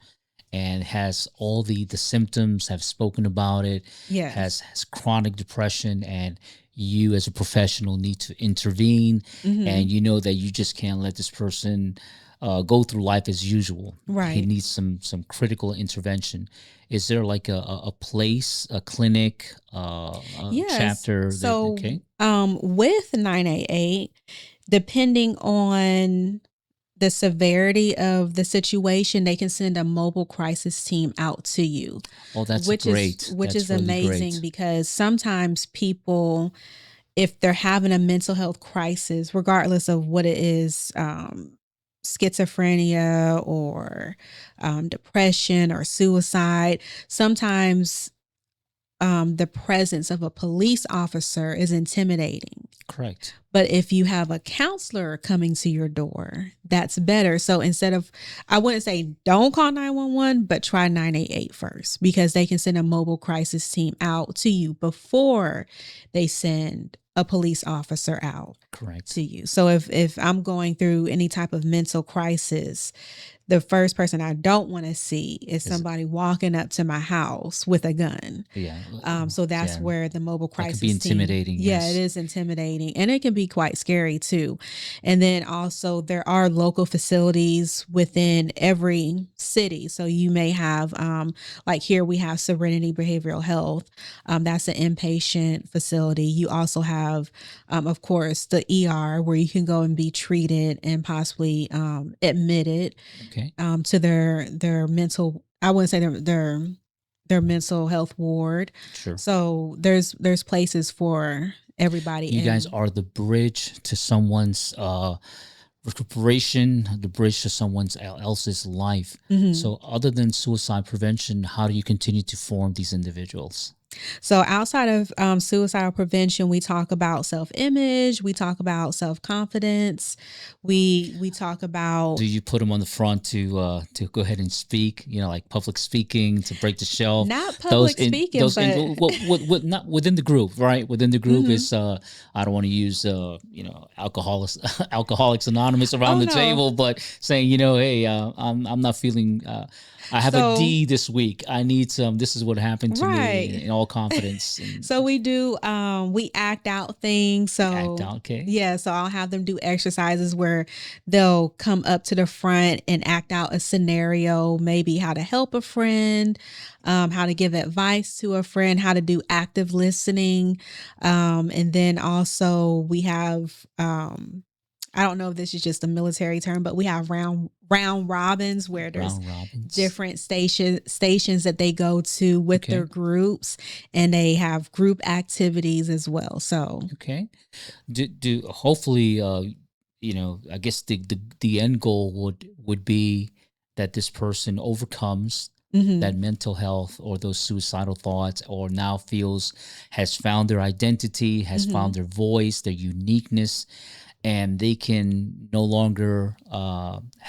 and has all the symptoms, have spoken about it, Yes. has chronic depression, and you as a professional need to intervene, Mm-hmm. and you know that you just can't let this person go through life as usual. He Right. needs some critical intervention. Is there like a place, a clinic, a Yes. chapter that So, okay? with 988, depending on the severity of the situation, they can send a mobile crisis team out to you, Oh, that's which is great. which is That's really amazing great. because sometimes people, if they're having a mental health crisis, regardless of what it is, schizophrenia or depression or suicide, sometimes the presence of a police officer is intimidating. Correct. But if you have a counselor coming to your door, that's better. So instead of, I wouldn't say don't call 911, but try 988 first, because they can send a mobile crisis team out to you before they send a police officer out Correct. to you. So if I'm going through any type of mental crisis, the first person I don't want to see is Is somebody walking up to my house with a gun. yeah, So that's yeah. where the mobile That could be crisis team, intimidating. yeah, it Yes. is intimidating, and it can be quite scary too. And then also there are local facilities within every city. So you may have, like here we have Serenity Behavioral Health. That's an inpatient facility. You also have, of course, the ER where you can go and be treated and possibly admitted Okay. to their mental. I wouldn't say their mental health ward. Sure. So there's places for everybody You guys in. are the bridge to someone's recuperation, the bridge to someone's else's life. Mhm. So, other than suicide prevention, how do you continue to form these individuals? So outside of suicidal prevention, we talk about self-image, we talk about self-confidence, we talk Do about you put them on the front to go ahead and speak? You know, like public speaking to break the shelf. not public speaking, Those in but what not within the group, right? Within the group Mhm. is I don't want to use alcoholics Alcoholics Anonymous around Oh the no. table, but saying hey I'm not feeling I have a So D this week. I need some. This is what happened to me right. in all confidence and So we do we act out things. act So out. Okay. yeah, so I'll have them do exercises where they'll come up to the front and act out a scenario, maybe how to help a friend, how to give advice to a friend, how to do active listening. And then also we have I don't know if this is just a military term, but we have round robins where there's Round robins. different stations that they go to with their Okay. groups, and they have group activities as well. So Okay. Do hopefully I guess the end goal would be that this person overcomes that mhm, mental health or those suicidal thoughts, or now feels has found their identity, has found mhm, their voice, their uniqueness, and they can no longer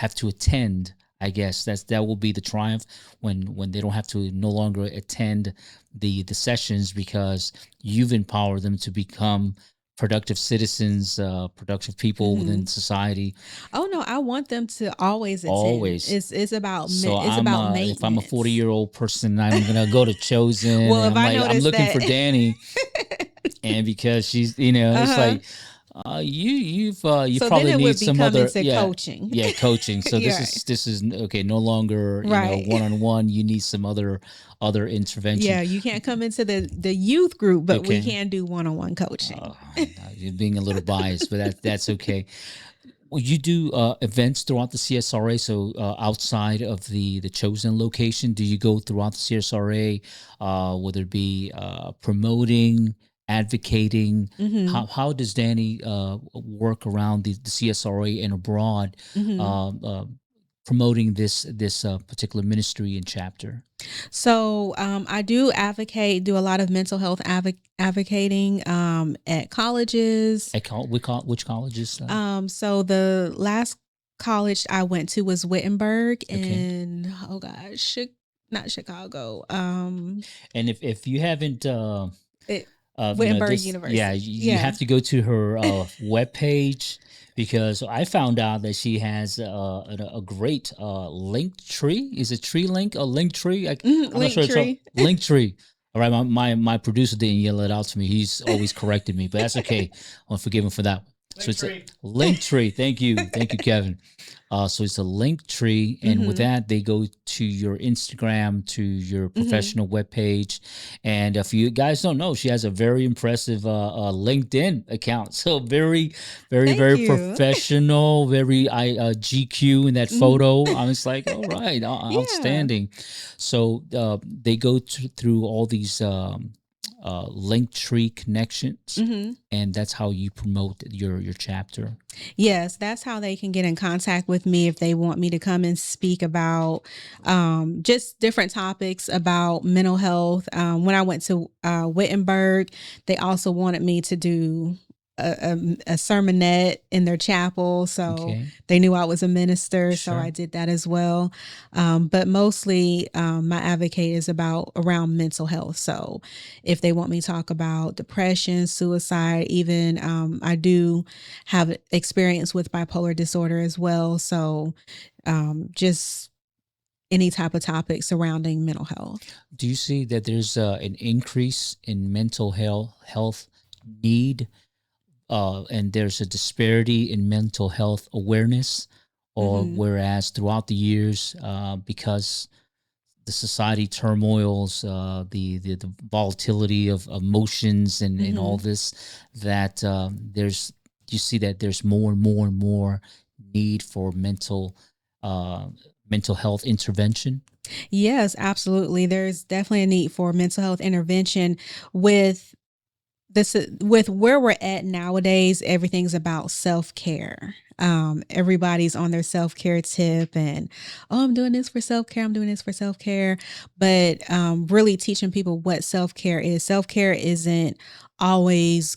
have to attend. I guess that will be the triumph when they don't have to no longer attend the sessions, because you've empowered them to become productive citizens, productive people within mhm. society. Oh no, I want them to always attend. Always. So It's about if I'm a 40 maintenance. year old person, I'm gonna go to Chosen, Well, and if I'm I like I'm notice looking that, for Danny, and because she's uh it's huh. like you So then probably it need would be some coming other to coaching. coaching. So You're right. this is okay, no longer Right. one on one. You need some other intervention. Yeah, you can't come into the youth group, but we Okay. can do one-on-one coaching. uh, you're being a little biased, but that's okay. Well, you do events throughout the CSRA. So outside of the chosen location, do you go throughout the CSRA, whether it be promoting, advocating? Mhm. How does Danny work around the CSRA and abroad, Mhm. uh, uh, promoting this particular ministry and chapter? So I do a lot of mental health advocating at colleges. Which colleges? So the last college I went to was Wittenberg Okay. in, oh gosh, not Chicago. And if you haven't It, Wittenberg this, yeah, University. you Yeah. have to go to her webpage, because I found out that she has a great link tree. Is it tree link? A link tree? I'm not Link sure. It's a tree. link tree. All right, my producer didn't yell it out to me. He's always corrected me, but that's okay. I'll forgive him for that. So it's a link tree. Thank you, Kevin. So it's a link tree, and with hmm that, they go to your Instagram, to your hmm professional webpage. And if you guys don't know, she has a very impressive LinkedIn account. So very, very, Thank very you. professional, very GQ in that hmm photo. I was like, all right, Yeah. outstanding. So they go through all these link tree connections, hmm and that's how you promote your chapter. Yes, that's how they can get in contact with me if they want me to come and speak about just different topics about mental health. When I went to Wittenberg, they also wanted me to do a sermonette in their chapel, so Okay. they knew I was a minister, so I Sure. did that as well. But mostly, my advocate is about around mental health. So if they want me to talk about depression, suicide, even I do have experience with bipolar disorder as well. So just any type of topic surrounding mental health. Do you see that there's an increase in mental health need, and there's a disparity in mental health awareness, or Mm-hmm. whereas throughout the years, because the society turmoils, the volatility of emotions and all Mm-hmm. this, that there's you see that there's more and more and more need for uh, mental health intervention. Yes, absolutely. There's definitely a need for mental health intervention with this with where we're at nowadays. Everything's about self-care. Everybody's on their self-care tip, and oh, I'm doing this for self-care, I'm doing this for self-care. But really teaching people what self-care is. Self-care isn't always,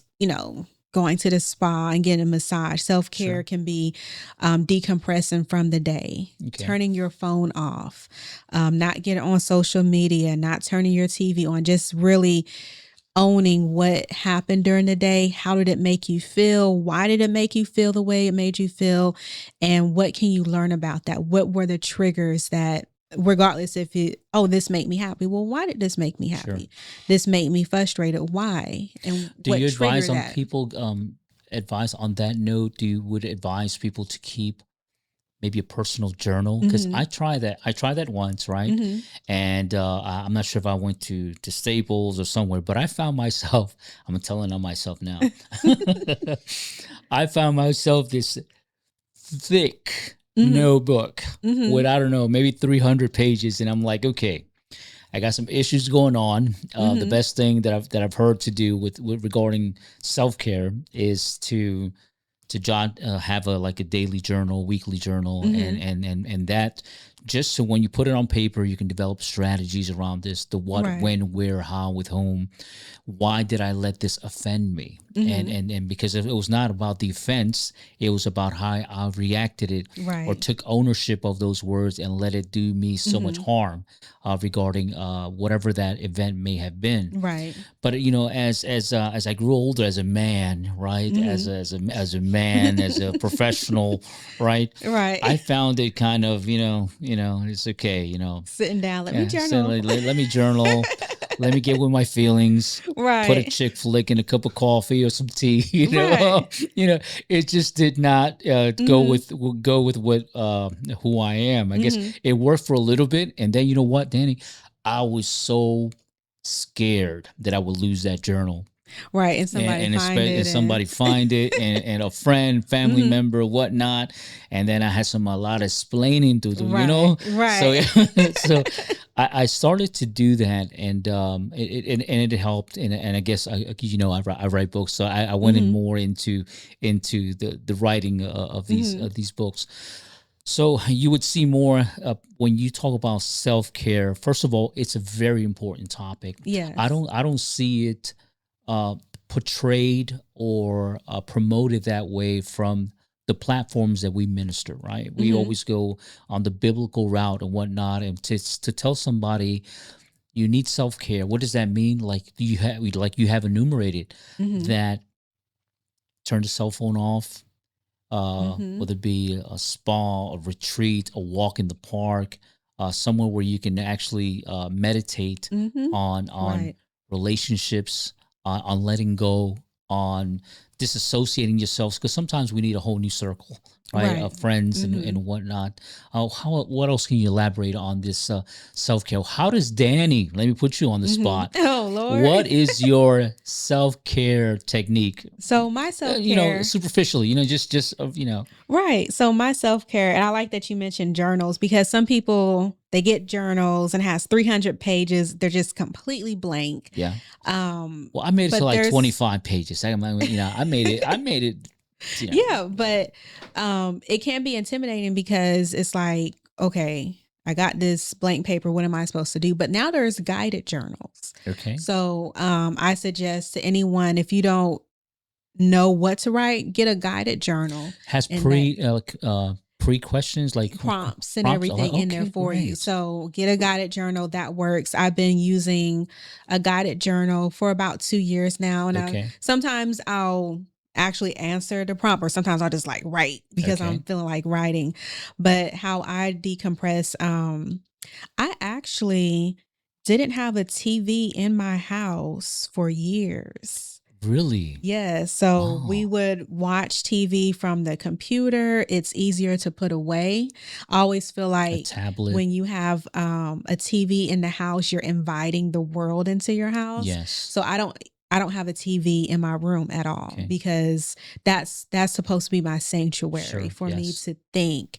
going to the spa and getting a massage. Self-care Sure. can be decompressing from the day, Okay. turning your phone off, not getting on social media, not turning your TV on, just really owning what happened during the day. How did it make you feel? Why did it make you feel the way it made you feel? And what can you learn about that? What were the triggers that, regardless if it, oh, this made me happy. Well, why did this make me Sure. happy? This made me frustrated. Why? And Do what you advise triggered on that? people? Advise on that note? Do you would advise people to keep maybe a personal journal? Because Mm-hmm. I tried that once, right? Mm-hmm. And I'm not sure if I went to Staples or somewhere, but I found myself. I'm telling on myself now. I found myself this thick Mm-hmm. notebook with, Mm-hmm. I don't know, maybe 300 pages, and I'm like, okay, I got some issues going on. The Mm-hmm. best thing that I've heard to do with regarding self care is to jot, have a like a daily journal, weekly journal, Mm-hmm. and that, just so when you put it on paper, you can develop strategies around this: the what, Right. when, where, how, with whom. Why did I let this offend me? And Mm-hmm. and because it was not about the offense, it was about how I reacted it, or Right. took ownership of those words and let it do me so much Mm-hmm. harm, regarding whatever that event may have been. Right. But as I grew older, as a man, right, Mm-hmm. as a man, as a professional, right, I Right. found it kind of, it's okay, Sitting down, let me yeah. So journal. let me journal, let me get with my feelings, put a Right. chick flick in a cup of coffee or some tea. Right. It just did not Mhm. go with what who I am. I guess Mhm. it worked for a little bit, and then you know what, Danny, I was so scared that I would lose that journal, Right, and somebody find and it somebody and find it, and a friend, family Mhm. member, whatnot, and then I had a lot of explaining to do, Right, so right. so I started to do that, and it helped, and I guess I write books, so I went in Mhm. more into the writing Mhm. of these books. So you would see more, when you talk about self care. First of all, it's a very important topic. Yes. I don't see it uh, portrayed or promoted that way from the platforms that we minister. Right, we Mhm. always go on the biblical route and whatnot, and to tell somebody you need self care. What does that mean? Like you have enumerated Mhm. that, turn the cell phone off, Mhm. whether it be a spa, a retreat, a walk in the park, somewhere where you can actually meditate Mhm. on Right. relationships, on letting go, on disassociating yourselves. Because sometimes we need a whole new circle, right, Right. of friends Mhm. and whatnot. What else can you elaborate on this self care? How does Danny? Let me put you on the Mhm. spot. Oh, Lord. What is your self care technique? So my self-care. Superficially, just Right. So my self-care, and I like that you mentioned journals because some people they get journals and it has 300 pages. They're just completely blank. yeah. Um, Well, I made it to but like there's 25 pages. I made it, yeah, but it can be intimidating because it's like, okay, I got this blank paper. What am I supposed to do? But now there's guided journals. okay. So I suggest to anyone, if you don't know what to write, get a guided journal Has and that pre questions like prompts and prompts. everything in there Okay, for you. great. So get a guided journal that works. I've been using a guided journal for about 2 years now. And Okay, sometimes I'll actually answer the prompt, or sometimes I'll just like write because I'm okay. feeling like writing. But how I decompress, I actually didn't have a TV in my house for years. Really? Yeah, so we Wow. would watch TV from the computer. It's easier to put away. I always feel A like tablet. when you have a TV in the house, you're inviting the world into your house. Yes. So I don't have a TV in my room at all Okay. because that's supposed to be my sanctuary Sure. for me Yes. to think,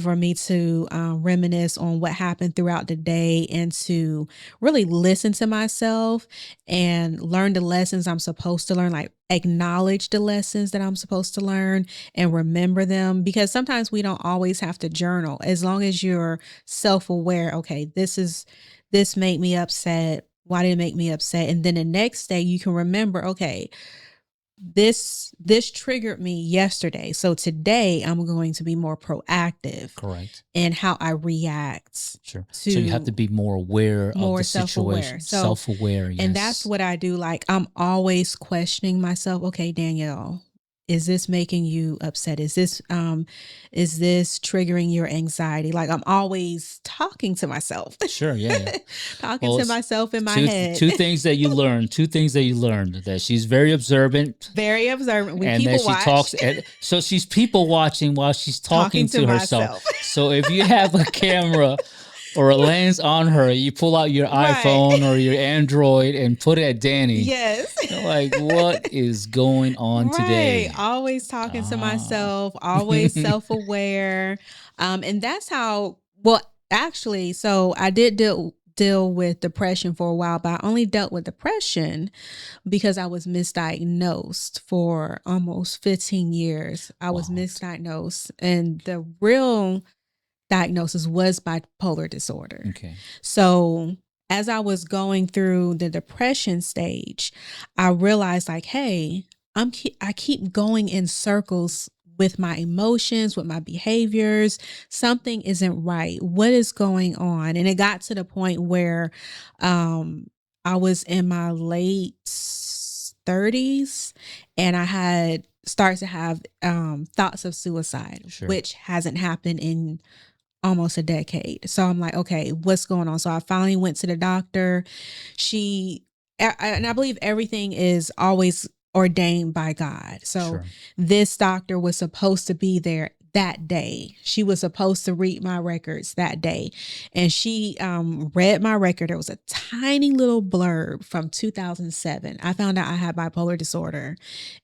for me to reminisce on what happened throughout the day, and to really listen to myself and learn the lessons I'm supposed to learn, like acknowledge the lessons that I'm supposed to learn and remember them. Because sometimes we don't always have to journal, as long as you're self-aware. Okay, this made me upset. Why did it make me upset? And then the next day you can remember, okay, this triggered me yesterday. So today I'm going to be more proactive Correct. in how I react, Sure. So you have to to be more aware of more the self-aware. situation. So, Self-aware. and that's Yes. what I do. Like, I'm always questioning myself. Okay, Danielle, is this making you upset? Is this triggering your anxiety? Like, I'm always talking to myself. Sure. Yeah. Yeah. Talking Well, to myself in my two head. things that you learned. Two things that you learned: that she's very observant, Very observant. We and that people she watch. talks. And so she's people watching while she's Talking talking to to herself. myself. So if you have a camera or a lens on her, you pull out your Right. iPhone or your Android and put it at Danny. Yes. Like, what is going on Right. today? Always talking to Ah. myself, always self-aware. And that's how, well, actually, so I did deal with depression for a while, but I only dealt with depression because I was misdiagnosed for almost 15 years. I was Wow. misdiagnosed, and the real diagnosis was bipolar disorder. Okay. So as I was going through the depression stage, I realized like, hey, I keep going in circles with my emotions, with my behaviors. Something isn't right. What is going on? And it got to the point where um, I was in my late 30s, and I had started to have thoughts of suicide, Sure. which hasn't happened in almost a decade. So I'm like, okay, what's going on? So I finally went to the doctor. And I believe everything is always ordained by God. So Sure. this doctor was supposed to be there that day. She was supposed to read my records that day. And she read my record. There was a tiny little blurb from 2007. I found out I had bipolar disorder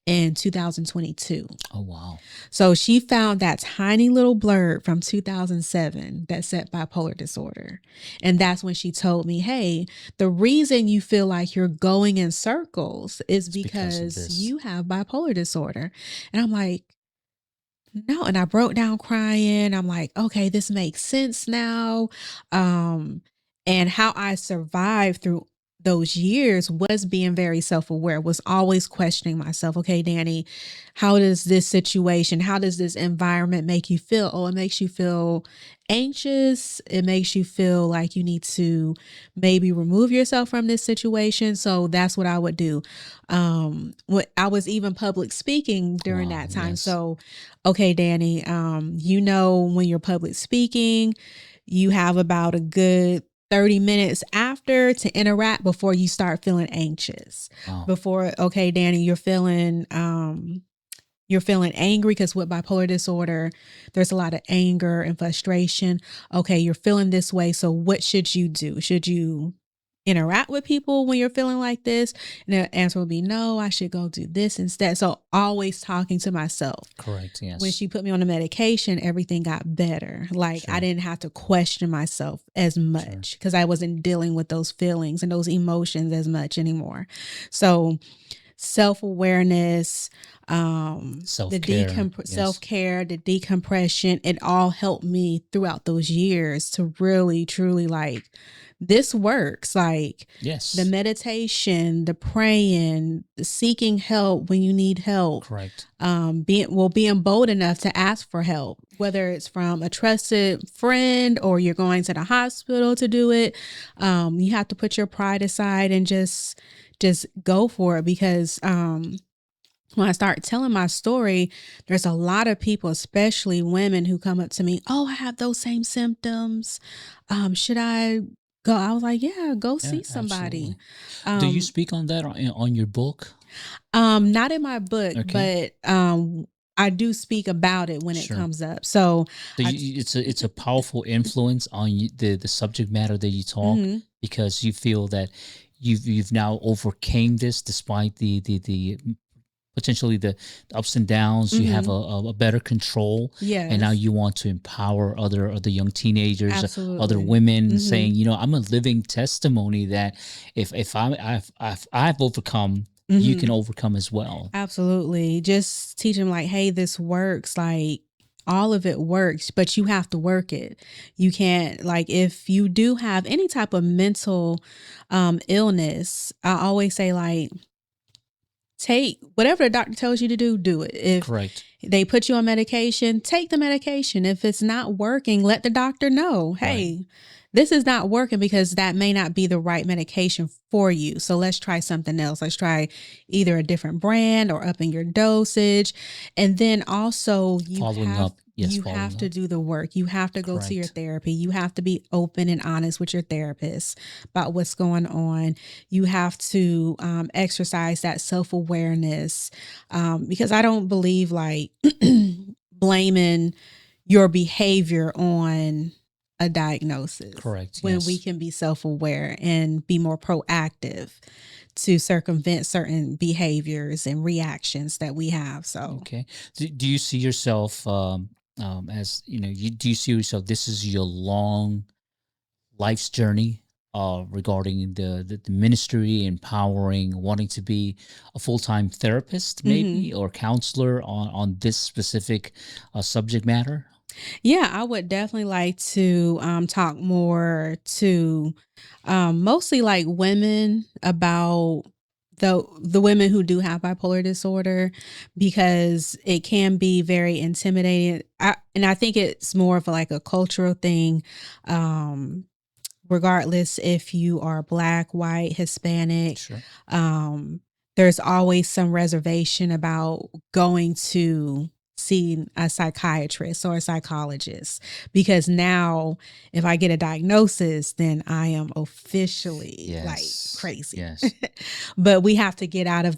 in 2022. Oh, wow. So she found that tiny little blurb from 2007 that said bipolar disorder. And that's when she told me, hey, the reason you feel like you're going in circles is It's because of because this. you have bipolar disorder. And I'm like, no. And I broke down crying. I'm like, okay, this makes sense now. Um, and how I survived through those years was being very self-aware, was always questioning myself. Okay, Dani, how does this situation, how does this environment make you feel? Oh, it makes you feel anxious. It makes you feel like you need to maybe remove yourself from this situation. So that's what I would do. What I was even public speaking during Wow. that time. Yes. So okay, Dani, when you're public speaking, you have about a good 30 minutes after to interact before you start feeling anxious. Wow. Before, okay, Dani, you're feeling angry, because with bipolar disorder, there's a lot of anger and frustration. Okay, you're feeling this way. So what should you do? Should you interact with people when you're feeling like this? And the answer will be no, I should go do this instead. So always talking to myself. Correct. When Yes. she put me on the medication, everything got better. Like, I Sure. didn't have to question myself as Sure. much because I wasn't dealing with those feelings and those emotions as much anymore. So self-awareness, the Self-care. Yes. self-care, the decompression, it all helped me throughout those years to really truly like this works. Like the Yes. meditation, the praying, the seeking help when you need help, Correct. being bold enough to ask for help, whether it's from a trusted friend or you're going to the hospital to do it. You have to put your pride aside and just go for it, because when I start telling my story, there's a lot of people, especially women, who come up to me, oh, I have those same symptoms. Should I go? I was like, yeah, go Yeah, see somebody. absolutely. Do you Um, speak on that on your book? Not in my book, Okay. but I do speak about it when it Sure. comes up. So So I, it's a powerful influence on the subject matter that you talk, mhm, because you feel that you've now overcame this despite the potentially the ups and downs. You have mhm, a better control, and now yes, you want to empower other young teenagers, other absolutely. women, Mhm, saying, I'm a living testimony that if I've overcome, you can mhm. overcome as well. Absolutely. Just teach them like, hey, this works. Like all of it works, but you have to work it. You can't, like, if you do have any type of mental illness, I always say like, take whatever the doctor tells you to do it. If Correct. they put you on medication, take the medication. If it's not working, let the doctor know, Right. hey, this is not working, because that may not be the right medication for you. So let's try something else. Let's try either a different brand or upping your dosage. And then also Following up. Yes, you following have to up. do the work. You have to go to your Correct. therapy. You have to be open and honest with your therapist about what's going on. You have to exercise that self awareness, because I don't believe like blaming your behavior on a diagnosis, Correct. when we Yes. can be self aware and be more proactive to circumvent certain behaviors and reactions that we have. So, Okay. Do you see yourself as do you see yourself, this is your long life's journey regarding the ministry, empowering, wanting to be a full-time therapist, mhm. maybe, or counselor on this specific subject matter? Yeah, I would definitely like to talk more to mostly like women about the women who do have bipolar disorder, because it can be very intimidating. And I think it's more of like a cultural thing. Um, Regardless if you are black, white, Hispanic, Sure. um, there's always some reservation about going to see a psychiatrist or a psychologist, because now if I get a diagnosis, then I am officially like Yes. crazy. Yes. But we have to get out of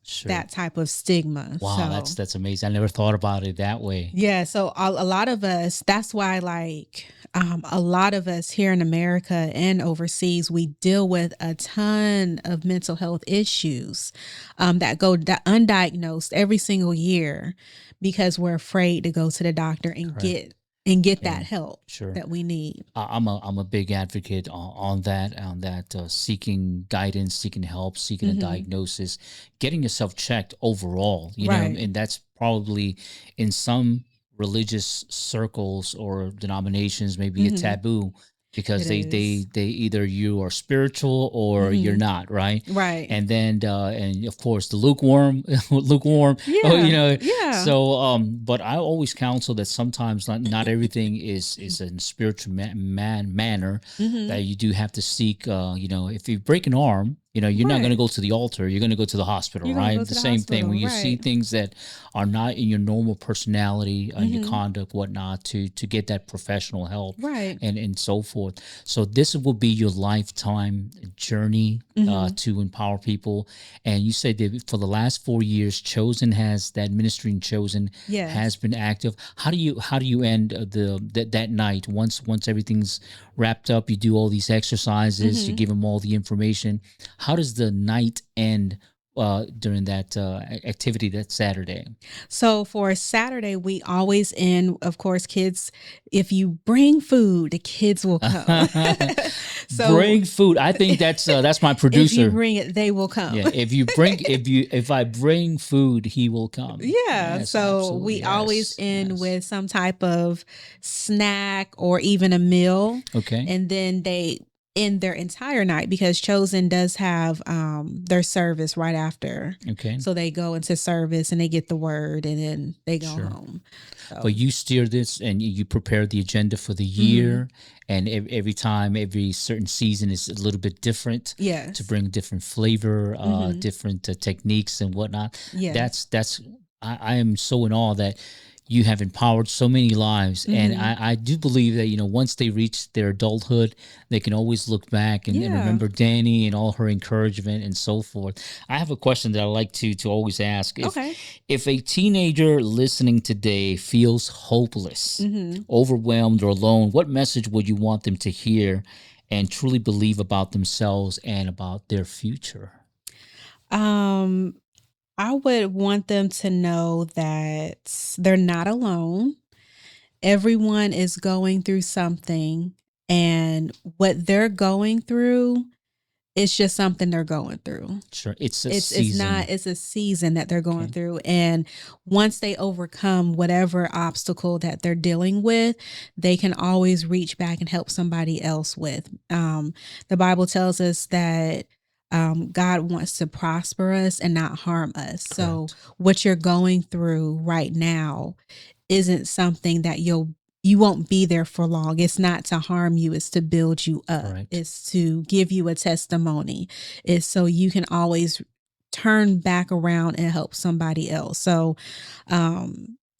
Sure. that type of stigma. Wow, So that's amazing. I never thought about it that way. yeah, so a lot of us, that's why like a lot of us here in America and overseas, we deal with a ton of mental health issues that go undiagnosed every single year, because we're afraid to go to the doctor and Correct. get that Yeah. help Sure. that we need. I'm a big advocate on that seeking guidance, seeking help, seeking a Hmm. diagnosis, getting yourself checked overall. Right. And that's probably in some religious circles or denominations maybe a Hmm. taboo, because It they is. they either you are spiritual or you're Hmm. not, right? Right. And then and of course the lukewarm lukewarm. Oh, Yeah. Yeah. so but I always counsel that sometimes not everything is in spiritual manner, Hmm. that you do have to seek if you break an arm, you're not going to Right. go to the altar, you're going to go to the hospital, You're gonna go right? to The the same thing when hospital. you see Right. things that are not in your normal personality, your Hmm. conduct, whatnot, to get that professional help, Right. and so forth. So this will be your lifetime journey Hmm. to empower people. And you said that for the last 4 years, Chosen has that ministry, and Chosen has Yes. been active. How do you end that night, once everything's wrapped up? You do all these exercises, you Hmm. give them all the information. How does the night end during that activity that Saturday? So for Saturday, we always end, of course, kids, if you bring food, the kids will come. So Bring food. I think that's my if you producer. bring it, they will come. Yeah, if I bring food, he will come. Yeah. Yes, So absolutely. we always Yes, end yes. with some type of snack or even a meal. Okay, And then they end their entire night because Chosen does have their service right after. okay, So they go into service and they get the word and then they go sure. home. So But you steer this and you prepare the agenda for the mhm. year, and every time, every certain season is a little bit different to Yes. bring different flavor, Mhm. different techniques and whatnot. Yes. That's I am so in awe that you have empowered so many lives, and Mhm. I do believe that once they reach their adulthood, they can always look back and Yeah. remember Dani and all her encouragement and so forth. I have a question that I like to always ask: Okay. if a teenager listening today feels hopeless, Mhm. overwhelmed, or alone, what message would you want them to hear and truly believe about themselves and about their future? Um I would want them to know that they're not alone. Everyone is going through something, and what they're going through is just something they're going through. Sure, it's a It's not season. it's a season that they're going Okay, through, and once they overcome whatever obstacle that they're dealing with, they can always reach back and help somebody else with. The Bible tells us that God wants to prosper us and not harm us. So correct, what you're going through right now isn't something that you won't be there for long. It's not to harm you, it's to build you up. correct. It's to give you a testimony. It's so you can always turn back around and help somebody else. So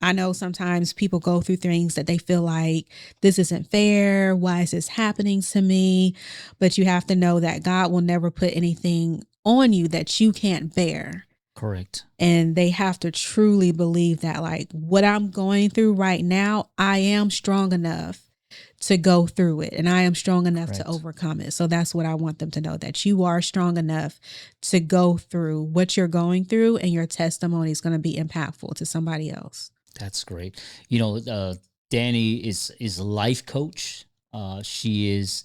I know sometimes people go through things that they feel like this isn't fair. Why is this happening to me? But you have to know that God will never put anything on you that you can't bear. Correct. And they have to truly believe that, like, what I'm going through right now, I am strong enough to go through it and I am strong enough to Correct. overcome it. So that's what I want them to know, that you are strong enough to go through what you're going through, and your testimony is going to be impactful to somebody else. That's great. Dani is a life coach. She is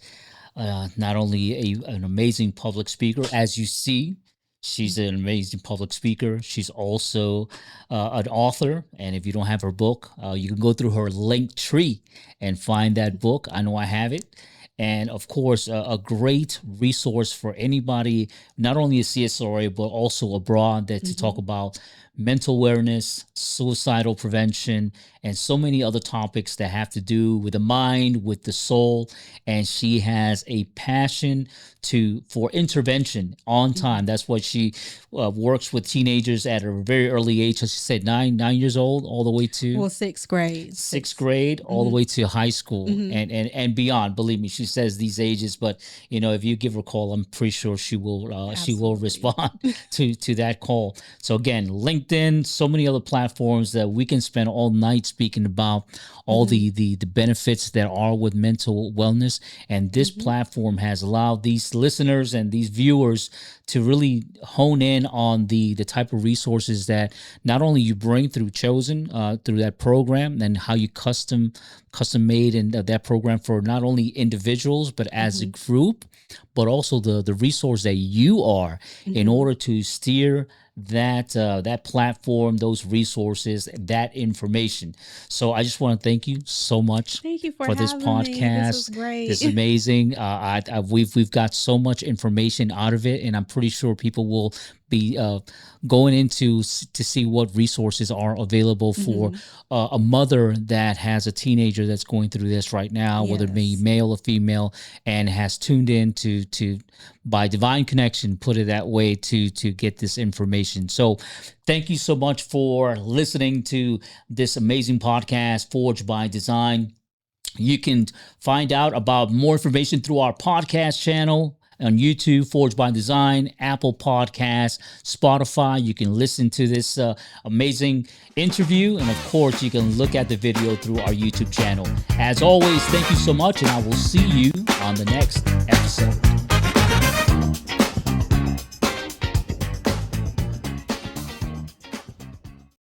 not only an amazing public speaker, as you see, she's an amazing public speaker. She's also an author. And if you don't have her book, you can go through her link tree and find that book. I know I have it. And of course, a great resource for anybody, not only a CSRA, but also abroad, that to talk Mm-hmm. about mental awareness, suicidal prevention, and so many other topics that have to do with the mind, with the soul. And she has a passion for intervention on Mm-hmm. time. That's what she works with teenagers at a very early age. As she said, 9 years old, all the way to Well, sixth grade. sixth grade, all the Mm-hmm. way to high school, Mm-hmm. and beyond. Believe me, she says these ages, but if you give her a call, I'm pretty sure she will Absolutely. respond to that call. So again, LinkedIn, so many other platforms that we can spend all night speaking about all Mm-hmm. the benefits that are with mental wellness. And this Mm-hmm. platform has allowed these listeners and these viewers to really hone in on the type of resources that not only you bring through Chosen, through that program, and how you custom made in that program for not only individuals but as a Mm-hmm. group, but also the resource that you are in Mm-hmm. order to steer that platform, those resources, that information. So I just want to thank you so much Thank you for for this having me. This was podcast. This is great. amazing. We've got so much information out of it, and I'm pretty sure people will be going into to see what resources are available for Mm-hmm. a mother that has a teenager that's going through this right now, whether it be Yes. male or female, and has tuned in to by divine connection, put it that way, to get this information. So thank you so much for listening to this amazing podcast, Forged by Design. You can find out about more information through our podcast channel on YouTube, Forged by Design, Apple Podcasts, Spotify. You can listen to this amazing interview. And of course, you can look at the video through our YouTube channel. As always, thank you so much, and I will see you on the next episode.